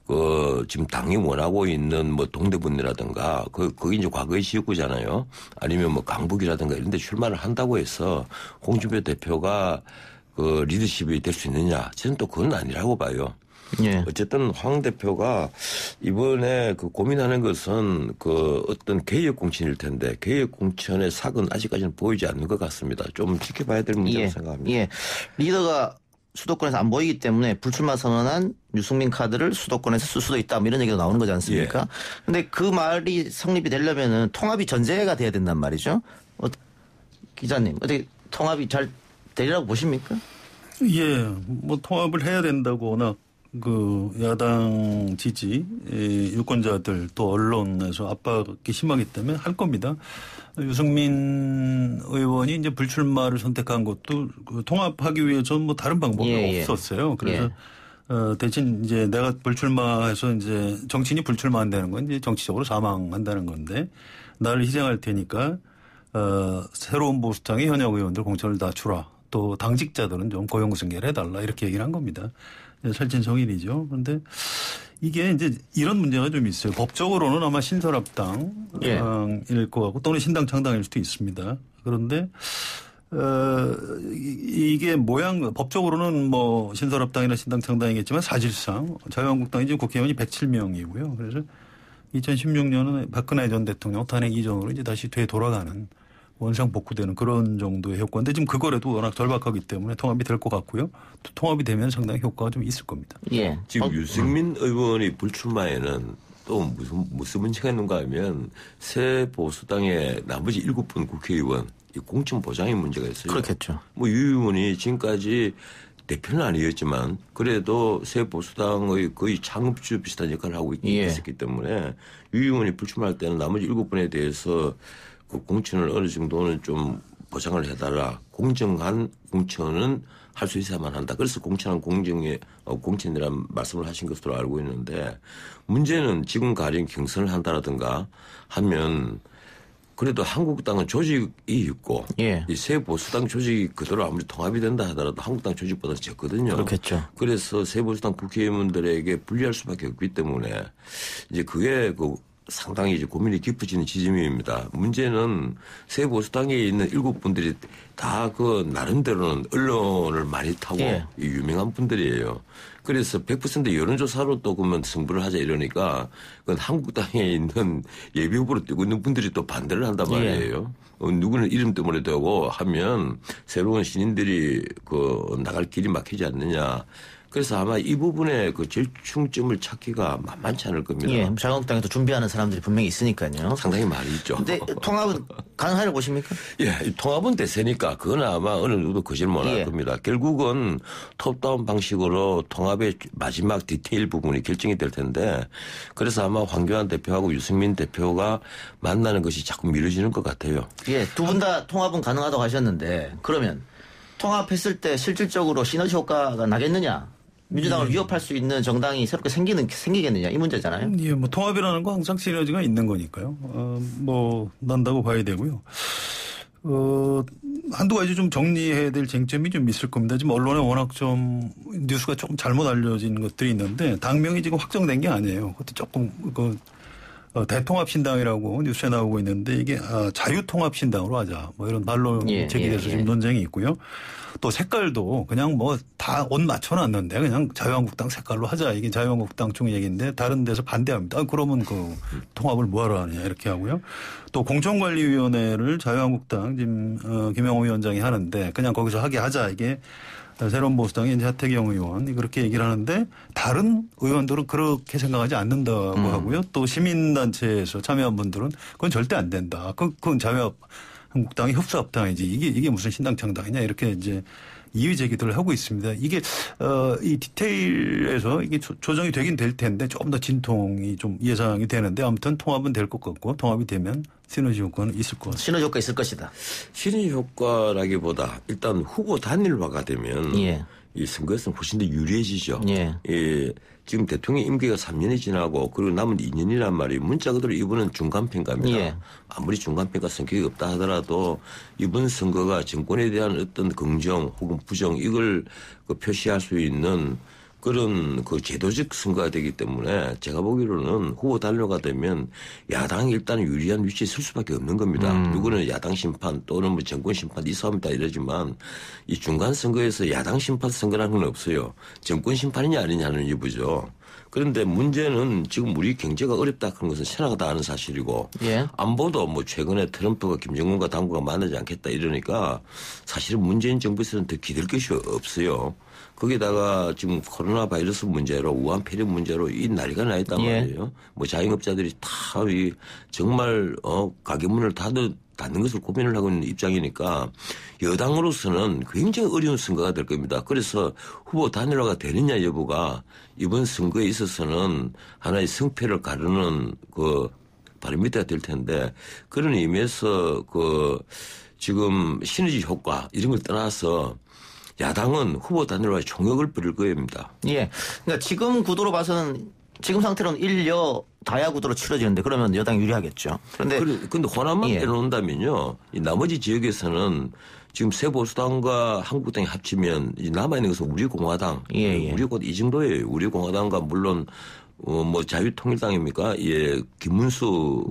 그 지금 당이 원하고 있는 뭐 동대문이라든가 그게 이제 과거의 지역구잖아요. 아니면 뭐 강북이라든가 이런 데 출마를 한다고 해서 홍준표 대표가 그 리더십이 될 수 있느냐. 저는 또 그건 아니라고 봐요. 예. 어쨌든 황 대표가 이번에 그 고민하는 것은 그 어떤 개혁 공천일 텐데 개혁 공천의 삭은 아직까지는 보이지 않는 것 같습니다. 좀 지켜봐야 될 문제라고 생각합니다. 예. 리더가 수도권에서 안 보이기 때문에 불출마 선언한 유승민 카드를 수도권에서 쓸 수도 있다. 뭐 이런 얘기가 나오는 거지 않습니까? 근데 그 말이 성립이 되려면은 통합이 전제가 돼야 된단 말이죠. 기자님, 어떻게 통합이 잘 되리라고 보십니까? 예, 뭐 통합을 해야 된다고 워낙 그 야당 지지 유권자들 또 언론에서 압박이 심하기 때문에 할 겁니다. 유승민 의원이 이제 불출마를 선택한 것도 그 통합하기 위해서는 뭐 다른 방법이 없었어요. 그래서 대신 이제 내가 불출마해서 이제 정치인이 불출마한다는 건 이제 정치적으로 사망한다는 건데 나를 희생할 테니까 새로운 보수당의 현역 의원들 공천을 다 주라. 또 당직자들은 좀 고용승계를 해달라 이렇게 얘기를 한 겁니다. 설진성인이죠. 그런데 이게 이제 이런 문제가 좀 있어요. 법적으로는 아마 신설합당일 것 같고 또는 신당 창당일 수도 있습니다. 그런데 이게 법적으로는 뭐 신설합당이나 신당 창당이겠지만 사실상 자유한국당이 지금 국회의원이 107명이고요. 그래서 2016년은 박근혜 전 대통령 탄핵 이전으로 이제 다시 되돌아가는 원상 복구되는 그런 정도의 효과인데 지금 그거라도 워낙 절박하기 때문에 통합이 될 것 같고요. 또 통합이 되면 상당히 효과가 좀 있을 겁니다. 예. 지금 유승민 의원이 불출마에는 또 무슨 문제가 있는가 하면 새 보수당의 나머지 7분 국회의원 이 공천 보장의 문제가 있어요. 그렇겠죠. 뭐 유 의원이 지금까지 대표는 아니었지만 그래도 새 보수당의 거의 창업주 비슷한 역할을 하고 있었기 때문에 유 의원이 불출마할 때는 나머지 7분에 대해서 그 공천을 어느 정도는 좀 보장을 해달라. 공정한 공천은 할 수 있어야만 한다. 그래서 공천한 공천이라는 말씀을 하신 것으로 알고 있는데 문제는 지금 가령 경선을 한다라든가 하면 그래도 한국당은 조직이 있고 이 새 보수당 조직이 그대로 아무리 통합이 된다 하더라도 한국당 조직보다 적거든요. 그렇겠죠. 그래서 새 보수당 국회의원들에게 불리할 수밖에 없기 때문에 이제 그게 상당히 이제 고민이 깊어지는 지점입니다. 문제는 새 보수당에 있는 7분들이 다 그 나름대로는 언론을 많이 타고 유명한 분들이에요. 그래서 100% 여론조사로 또 그러면 승부를 하자 이러니까 그건 한국당에 있는 예비후보로 뛰고 있는 분들이 또 반대를 한단 말이에요. 누구는 이름 때문에 되고 하면 새로운 신인들이 나갈 길이 막히지 않느냐. 그래서 아마 이 부분에 그 절충점을 찾기가 만만치 않을 겁니다. 예, 자유한국당에도 준비하는 사람들이 분명히 있으니까요. 상당히 많이 있죠. 근데 통합은 가능하다고 보십니까? 예, 통합은 대세니까 그건 아마 어느 누구도 거짓 못할 겁니다. 결국은 톱다운 방식으로 통합의 마지막 디테일 부분이 결정이 될 텐데 그래서 아마 황교안 대표하고 유승민 대표가 만나는 것이 자꾸 미뤄지는 것 같아요. 예, 두 분 다 통합은 가능하다고 하셨는데 그러면 통합했을 때 실질적으로 시너지 효과가 나겠느냐? 민주당을 위협할 수 있는 정당이 새롭게 생기겠느냐 이 문제잖아요. 예, 뭐 통합이라는 건 항상 시너지가 있는 거니까요. 뭐 난다고 봐야 되고요. 한두 가지 좀 정리해야 될 쟁점이 좀 있을 겁니다. 지금 언론에 워낙 좀 뉴스가 조금 잘못 알려진 것들이 있는데 당명이 지금 확정된 게 아니에요. 그것도 조금 대통합신당이라고 뉴스에 나오고 있는데 이게 자유통합신당으로 하자. 뭐 이런 반론이 제기돼서 지금 논쟁이 있고요. 또 색깔도 그냥 뭐 다 옷 맞춰놨는데 그냥 자유한국당 색깔로 하자. 이게 자유한국당 쪽 얘기인데 다른 데서 반대합니다. 그러면 그 통합을 뭐하러 하느냐 이렇게 하고요. 또 공천관리위원회를 자유한국당 지금 김영호 위원장이 하는데 그냥 거기서 하게 하자. 이게 새로운 보수당의 이제 하태경 의원이 그렇게 얘기를 하는데 다른 의원들은 그렇게 생각하지 않는다고 하고요. 또 시민단체에서 참여한 분들은 그건 절대 안 된다. 그건 자유한국당이 흡수합당이지. 이게 무슨 신당창당이냐 이렇게 이제 이의 제기들을 하고 있습니다. 이게 이 디테일에서 이게 조정이 되긴 될 텐데 조금 더 진통이 좀 예상이 되는데 아무튼 통합은 될 것 같고 통합이 되면 시너지 효과는 있을 것 같습니다. 시너지 효과 있을 것이다. 시너지 효과라기보다 일단 후보 단일화가 되면 예. 이 선거에서는 훨씬 더 유리해지죠. 예. 예. 지금 대통령 임기가 3년이 지나고 그리고 남은 2년이란 말이 문자 그대로 이번은 중간평가입니다. 예. 아무리 중간평가 성격이 없다 하더라도 이번 선거가 정권에 대한 어떤 긍정 혹은 부정 이걸 표시할 수 있는 그런 제도적 선거가 되기 때문에 제가 보기로는 후보 단일화가 되면 야당이 일단 유리한 위치에 설 수밖에 없는 겁니다. 누구는 야당 심판 또는 뭐 정권 심판 이 싸움이다 이러지만 이 중간 선거에서 야당 심판 선거라는 건 없어요. 정권 심판이냐 아니냐는 여부죠. 그런데 문제는 지금 우리 경제가 어렵다 그런 것은 천하가 다 아는 사실이고 예. 안보도 뭐 최근에 트럼프가 김정은과 당국과 만나지 않겠다 이러니까 사실은 문재인 정부에서는 더 기댈 것이 없어요. 거기다가 지금 코로나 바이러스 문제로 우한 폐렴 문제로 이 난리가 나 있단 말이에요. 뭐 자영업자들이 다 정말 가게문을 닫는 것을 고민을 하고 있는 입장이니까 여당으로서는 굉장히 어려운 선거가 될 겁니다. 그래서 후보 단일화가 되느냐 여부가 이번 선거에 있어서는 하나의 승패를 가르는 바로미터가 될 텐데 그런 의미에서 지금 시너지 효과 이런 걸 떠나서 야당은 후보 단일화에 총력을 부릴 겁니다. 예. 그러니까 지금 구도로 봐서는 지금 상태로는 1여 다야 구도로 치러지는데 그러면 여당이 유리하겠죠. 그런데 호남만 빼놓는다면요. 이 나머지 지역에서는 지금 새보수당과 한국당이 합치면 남아있는 것은 우리공화당. 이 정도예요. 우리공화당과 물론 뭐 자유통일당입니까? 예, 김문수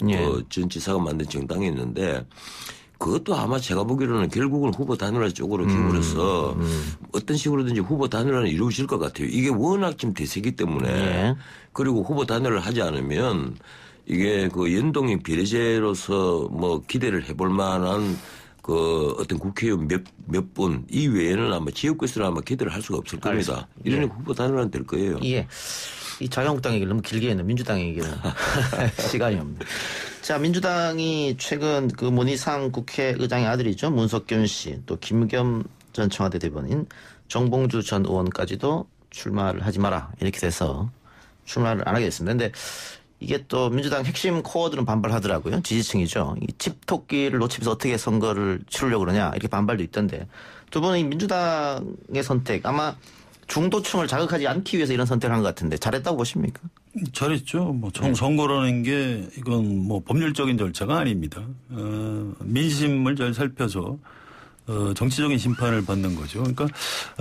전 지사가 만든 정당이 있는데 그것도 아마 제가 보기로는 결국은 후보 단일화 쪽으로 기울어서 어떤 식으로든지 후보 단일화는 이루어질 것 같아요. 이게 워낙 지금 대세기 때문에 그리고 후보 단일화를 하지 않으면 이게 연동형 비례제로서 뭐 기대를 해볼 만한 어떤 국회의원 몇 분 이외에는 아마 지역구에서는 아마 기대를 할 수가 없을 겁니다. 이러니 후보 단일화는 될 거예요. 예. 이 자유한국당 얘기를 너무 길게 했는데 민주당 얘기는 시간이 없네. 자, 민주당이 최근 문희상 국회의장의 아들이죠. 문석균 씨, 또 김겸 전 청와대 대변인, 정봉주 전 의원까지도 출마를 하지 마라 이렇게 돼서 출마를 안 하게 됐습니다. 근데 이게 또 민주당 핵심 코어들은 반발하더라고요. 지지층이죠. 이 집토끼를 놓치면서 어떻게 선거를 치르려고 그러냐 이렇게 반발도 있던데 두 분은 이 민주당의 선택 아마 중도층을 자극하지 않기 위해서 이런 선택을 한 것 같은데 잘했다고 보십니까? 잘했죠. 뭐 선거라는 게 이건 뭐 법률적인 절차가 아닙니다. 민심을 잘 살펴서 정치적인 심판을 받는 거죠. 그러니까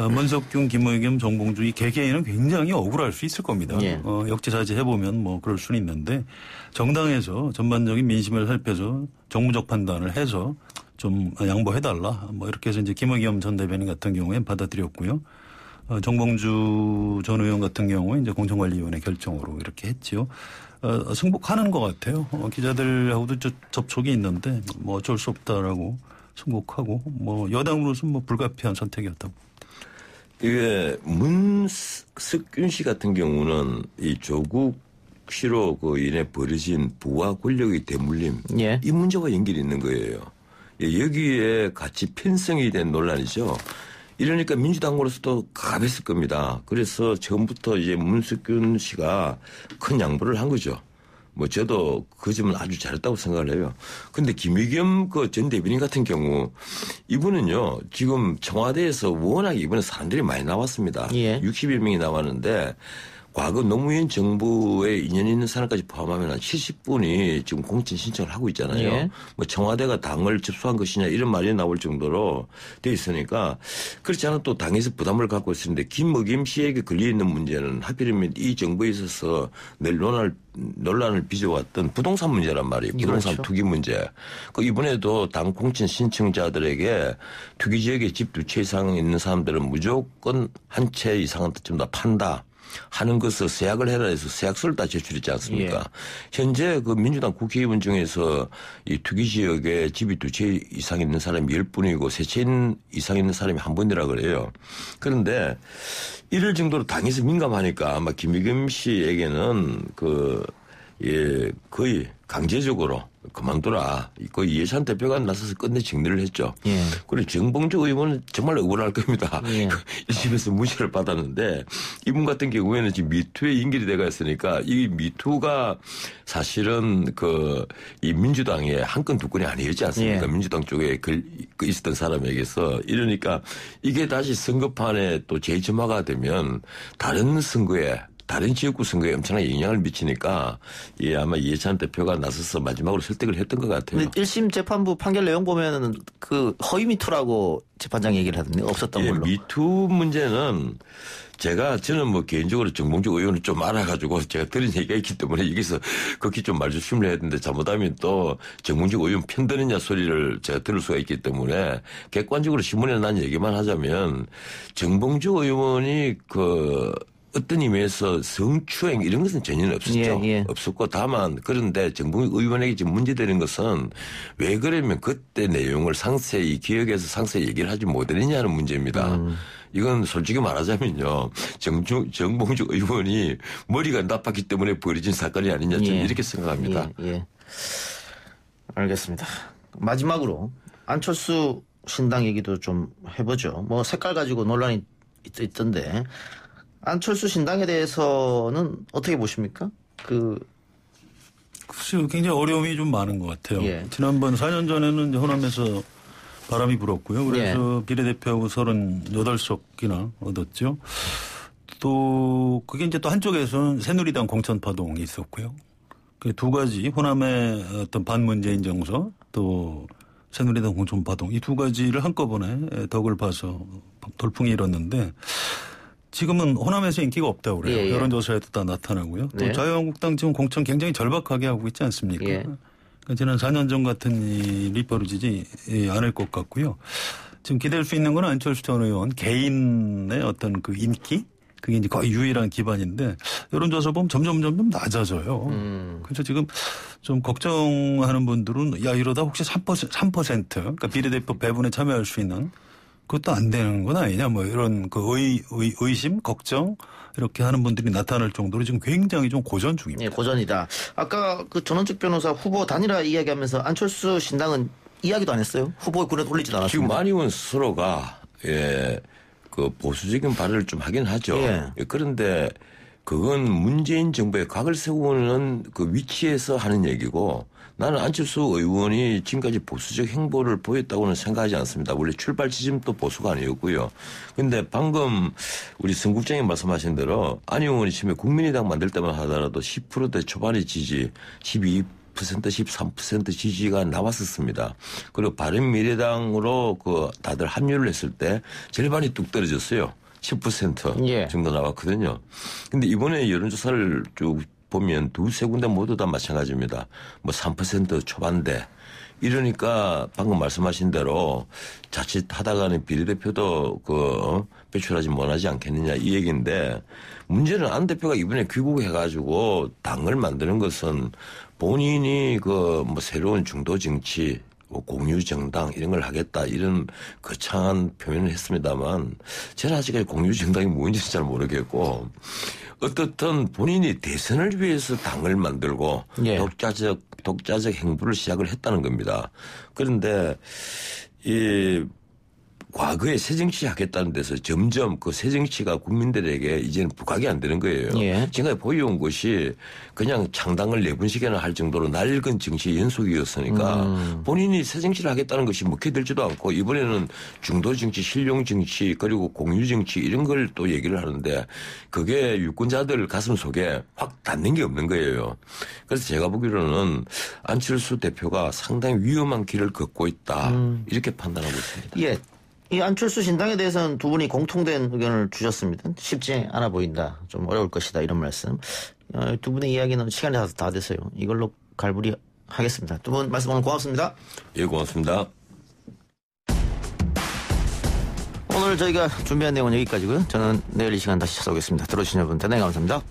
문석균, 김의겸, 정봉주 이 개개인은 굉장히 억울할 수 있을 겁니다. 역지사지 해보면 뭐 그럴 수는 있는데 정당에서 전반적인 민심을 살펴서 정무적 판단을 해서 좀 양보해달라. 뭐 이렇게 해서 이제 김의겸 전 대변인 같은 경우에 받아들였고요. 정봉주 전 의원 같은 경우에 이제 공천관리위원회 결정으로 이렇게 했지요. 승복하는 것 같아요. 기자들하고도 접촉이 있는데 뭐 어쩔 수 없다라고 승복하고 뭐 여당으로서는 뭐 불가피한 선택이었다고. 이게 문석균 씨 같은 경우는 이 조국 씨로 인해 벌어진 부와 권력의 대물림 이 문제와 연결이 있는 거예요. 여기에 같이 편성이 된 논란이죠. 이러니까 민주당으로서도 갑했을 겁니다. 그래서 처음부터 이제 문석균 씨가 큰 양보를 한 거죠. 뭐 저도 그 점은 아주 잘했다고 생각을 해요. 근데 김의겸 전 대변인 같은 경우 이분은요 지금 청와대에서 워낙 이번에 사람들이 많이 나왔습니다. 61명이 나왔는데 과거 노무현 정부에 인연이 있는 사람까지 포함하면 한 70분이 지금 공천 신청을 하고 있잖아요. 뭐 청와대가 당을 접수한 것이냐 이런 말이 나올 정도로 돼 있으니까 그렇지 않아도 또 당에서 부담을 갖고 있었는데 김의겸 씨에게 걸려있는 문제는 하필이면 이 정부에 있어서 늘 논란을 빚어왔던 부동산 문제란 말이에요. 부동산 투기 문제. 이번에도 당 공천 신청자들에게 투기 지역에 집 2채 이상 있는 사람들은 무조건 한 채 이상은 좀 더 판다. 하는 것을 세약을 해라 해서 세약서를 다 제출했지 않습니까? 예. 현재 그 민주당 국회의원 중에서 이 투기 지역에 집이 2채 이상 있는 사람이 10분이고 3채 이상 있는 사람이 1분이라 그래요. 그런데 이럴 정도로 당에서 민감하니까 아마 김의겸 씨에게는 거의 강제적으로 그만둬라. 거의 이해찬 대표가 나서서 끝내 정리를 했죠. 예. 그리고 정봉주 의원은 정말 억울할 겁니다. 예. 1심에서 무죄를 받았는데 이분 같은 경우에는 지금 미투에 인결이 돼가 있으니까 이 미투가 사실은 이 민주당의 한 건 두 건이 아니었지 않습니까? 예. 민주당 쪽에 있었던 사람에게서 이러니까 이게 다시 선거판에 또 재점화가 되면 다른 지역구 선거에 엄청난 영향을 미치니까 아마 이해찬 대표가 나서서 마지막으로 설득을 했던 것 같아요. 근데 1심 재판부 판결 내용 보면은 허위 미투라고 재판장 얘기를 하던데 없었던 걸로. 미투 문제는 저는 뭐 개인적으로 정봉주 의원을 좀 알아가지고 제가 들은 얘기가 있기 때문에 여기서 극히 좀 말조심을 해야 되는데 잘못하면 또 정봉주 의원 편드느냐 소리를 제가 들을 수가 있기 때문에 객관적으로 신문에 난 얘기만 하자면 정봉주 의원이 어떤 의미에서 성추행 이런 것은 전혀 없었죠. 예. 없었고 다만 그런데 정봉주 의원에게 지금 문제되는 것은 왜 그러면 그때 내용을 상세히 기억해서 상세히 얘기를 하지 못했느냐는 문제입니다. 이건 솔직히 말하자면요. 정봉주 의원이 머리가 나빴기 때문에 벌어진 사건이 아니냐 저는 이렇게 생각합니다. 예. 알겠습니다. 마지막으로 안철수 신당 얘기도 좀 해보죠. 뭐 색깔 가지고 논란이 있던데 안철수 신당에 대해서는 어떻게 보십니까? 글쎄요, 굉장히 어려움이 좀 많은 것 같아요. 예. 지난번 4년 전에는 이제 호남에서 바람이 불었고요. 그래서 비례대표하고 38석이나 얻었죠. 또 그게 이제 또 한쪽에서는 새누리당 공천파동이 있었고요. 그 두 가지 호남의 어떤 반문재인 정서 또 새누리당 공천파동 이 두 가지를 한꺼번에 덕을 봐서 돌풍이 일었는데 지금은 호남에서 인기가 없다고 그래요. 예. 여론조사에도 다 나타나고요. 또 네. 자유한국당 지금 공천 굉장히 절박하게 하고 있지 않습니까? 예. 그러니까 지난 4년 전 같은 일이 벌어지지 않을 것 같고요. 지금 기댈 수 있는 건 안철수 전 의원 개인의 어떤 인기? 그게 이제 거의 유일한 기반인데 여론조사 보면 점점 낮아져요. 그래서 지금 좀 걱정하는 분들은 이러다 혹시 3% 그러니까 비례대표 배분에 참여할 수 있는 그것도 안 되는 건 아니냐 뭐 이런 의심, 걱정 이렇게 하는 분들이 나타날 정도로 지금 굉장히 좀 고전 중입니다. 예, 고전이다. 아까 전원책 변호사 후보 단일화 이야기하면서 안철수 신당은 이야기도 안 했어요. 후보에 군에 올리지도 않았습니다. 지금 안 의원 스스로가 보수적인 발언을 좀 하긴 하죠. 예. 그런데 그건 문재인 정부의 각을 세우는 위치에서 하는 얘기고 나는 안철수 의원이 지금까지 보수적 행보를 보였다고는 생각하지 않습니다. 원래 출발 지점도 보수가 아니었고요. 그런데 방금 우리 성 국장이 말씀하신 대로 안 의원이 처음에 국민의당 만들 때만 하더라도 10%대 초반의 지지, 12% 13% 지지가 나왔었습니다. 그리고 바른미래당으로 다들 합류를 했을 때 절반이 뚝 떨어졌어요. 10% 정도 나왔거든요. 근데 이번에 여론조사를 쭉 보면 두세 군데 모두 다 마찬가지입니다. 뭐 3% 초반대. 이러니까 방금 말씀하신 대로 자칫 하다가는 비례대표도 배출하지 못하지 않겠느냐 이 얘기인데 문제는 안 대표가 이번에 귀국해가지고 당을 만드는 것은 본인이 새로운 중도 정치 공유 정당 이런 걸 하겠다 이런 거창한 표현을 했습니다만 저는 아직까지 공유 정당이 뭔지 잘 모르겠고 어떻든 본인이 대선을 위해서 당을 만들고 독자적 행보를 시작을 했다는 겁니다. 그런데 과거에 새정치 하겠다는 데서 점점 새정치가 국민들에게 이제는 부각이 안 되는 거예요. 예. 지금까지 보여온 것이 그냥 창당을 4번씩이나 할 정도로 낡은 정치의 연속이었으니까 본인이 새정치를 하겠다는 것이 먹혀들지도 않고 이번에는 중도 정치, 실용 정치 그리고 공유 정치 이런 걸 또 얘기를 하는데 그게 유권자들 가슴 속에 확 닿는 게 없는 거예요. 그래서 제가 보기로는 안철수 대표가 상당히 위험한 길을 걷고 있다. 이렇게 판단하고 있습니다. 예. 이 안철수 신당에 대해서는 두 분이 공통된 의견을 주셨습니다. 쉽지 않아 보인다. 좀 어려울 것이다. 이런 말씀. 두 분의 이야기는 시간이 다 됐어요. 이걸로 갈무리 하겠습니다. 두 분 말씀 오늘 고맙습니다. 예, 고맙습니다. 오늘 저희가 준비한 내용은 여기까지고요. 저는 내일 이 시간 다시 찾아오겠습니다. 들어주신 여러분 대단히 감사합니다.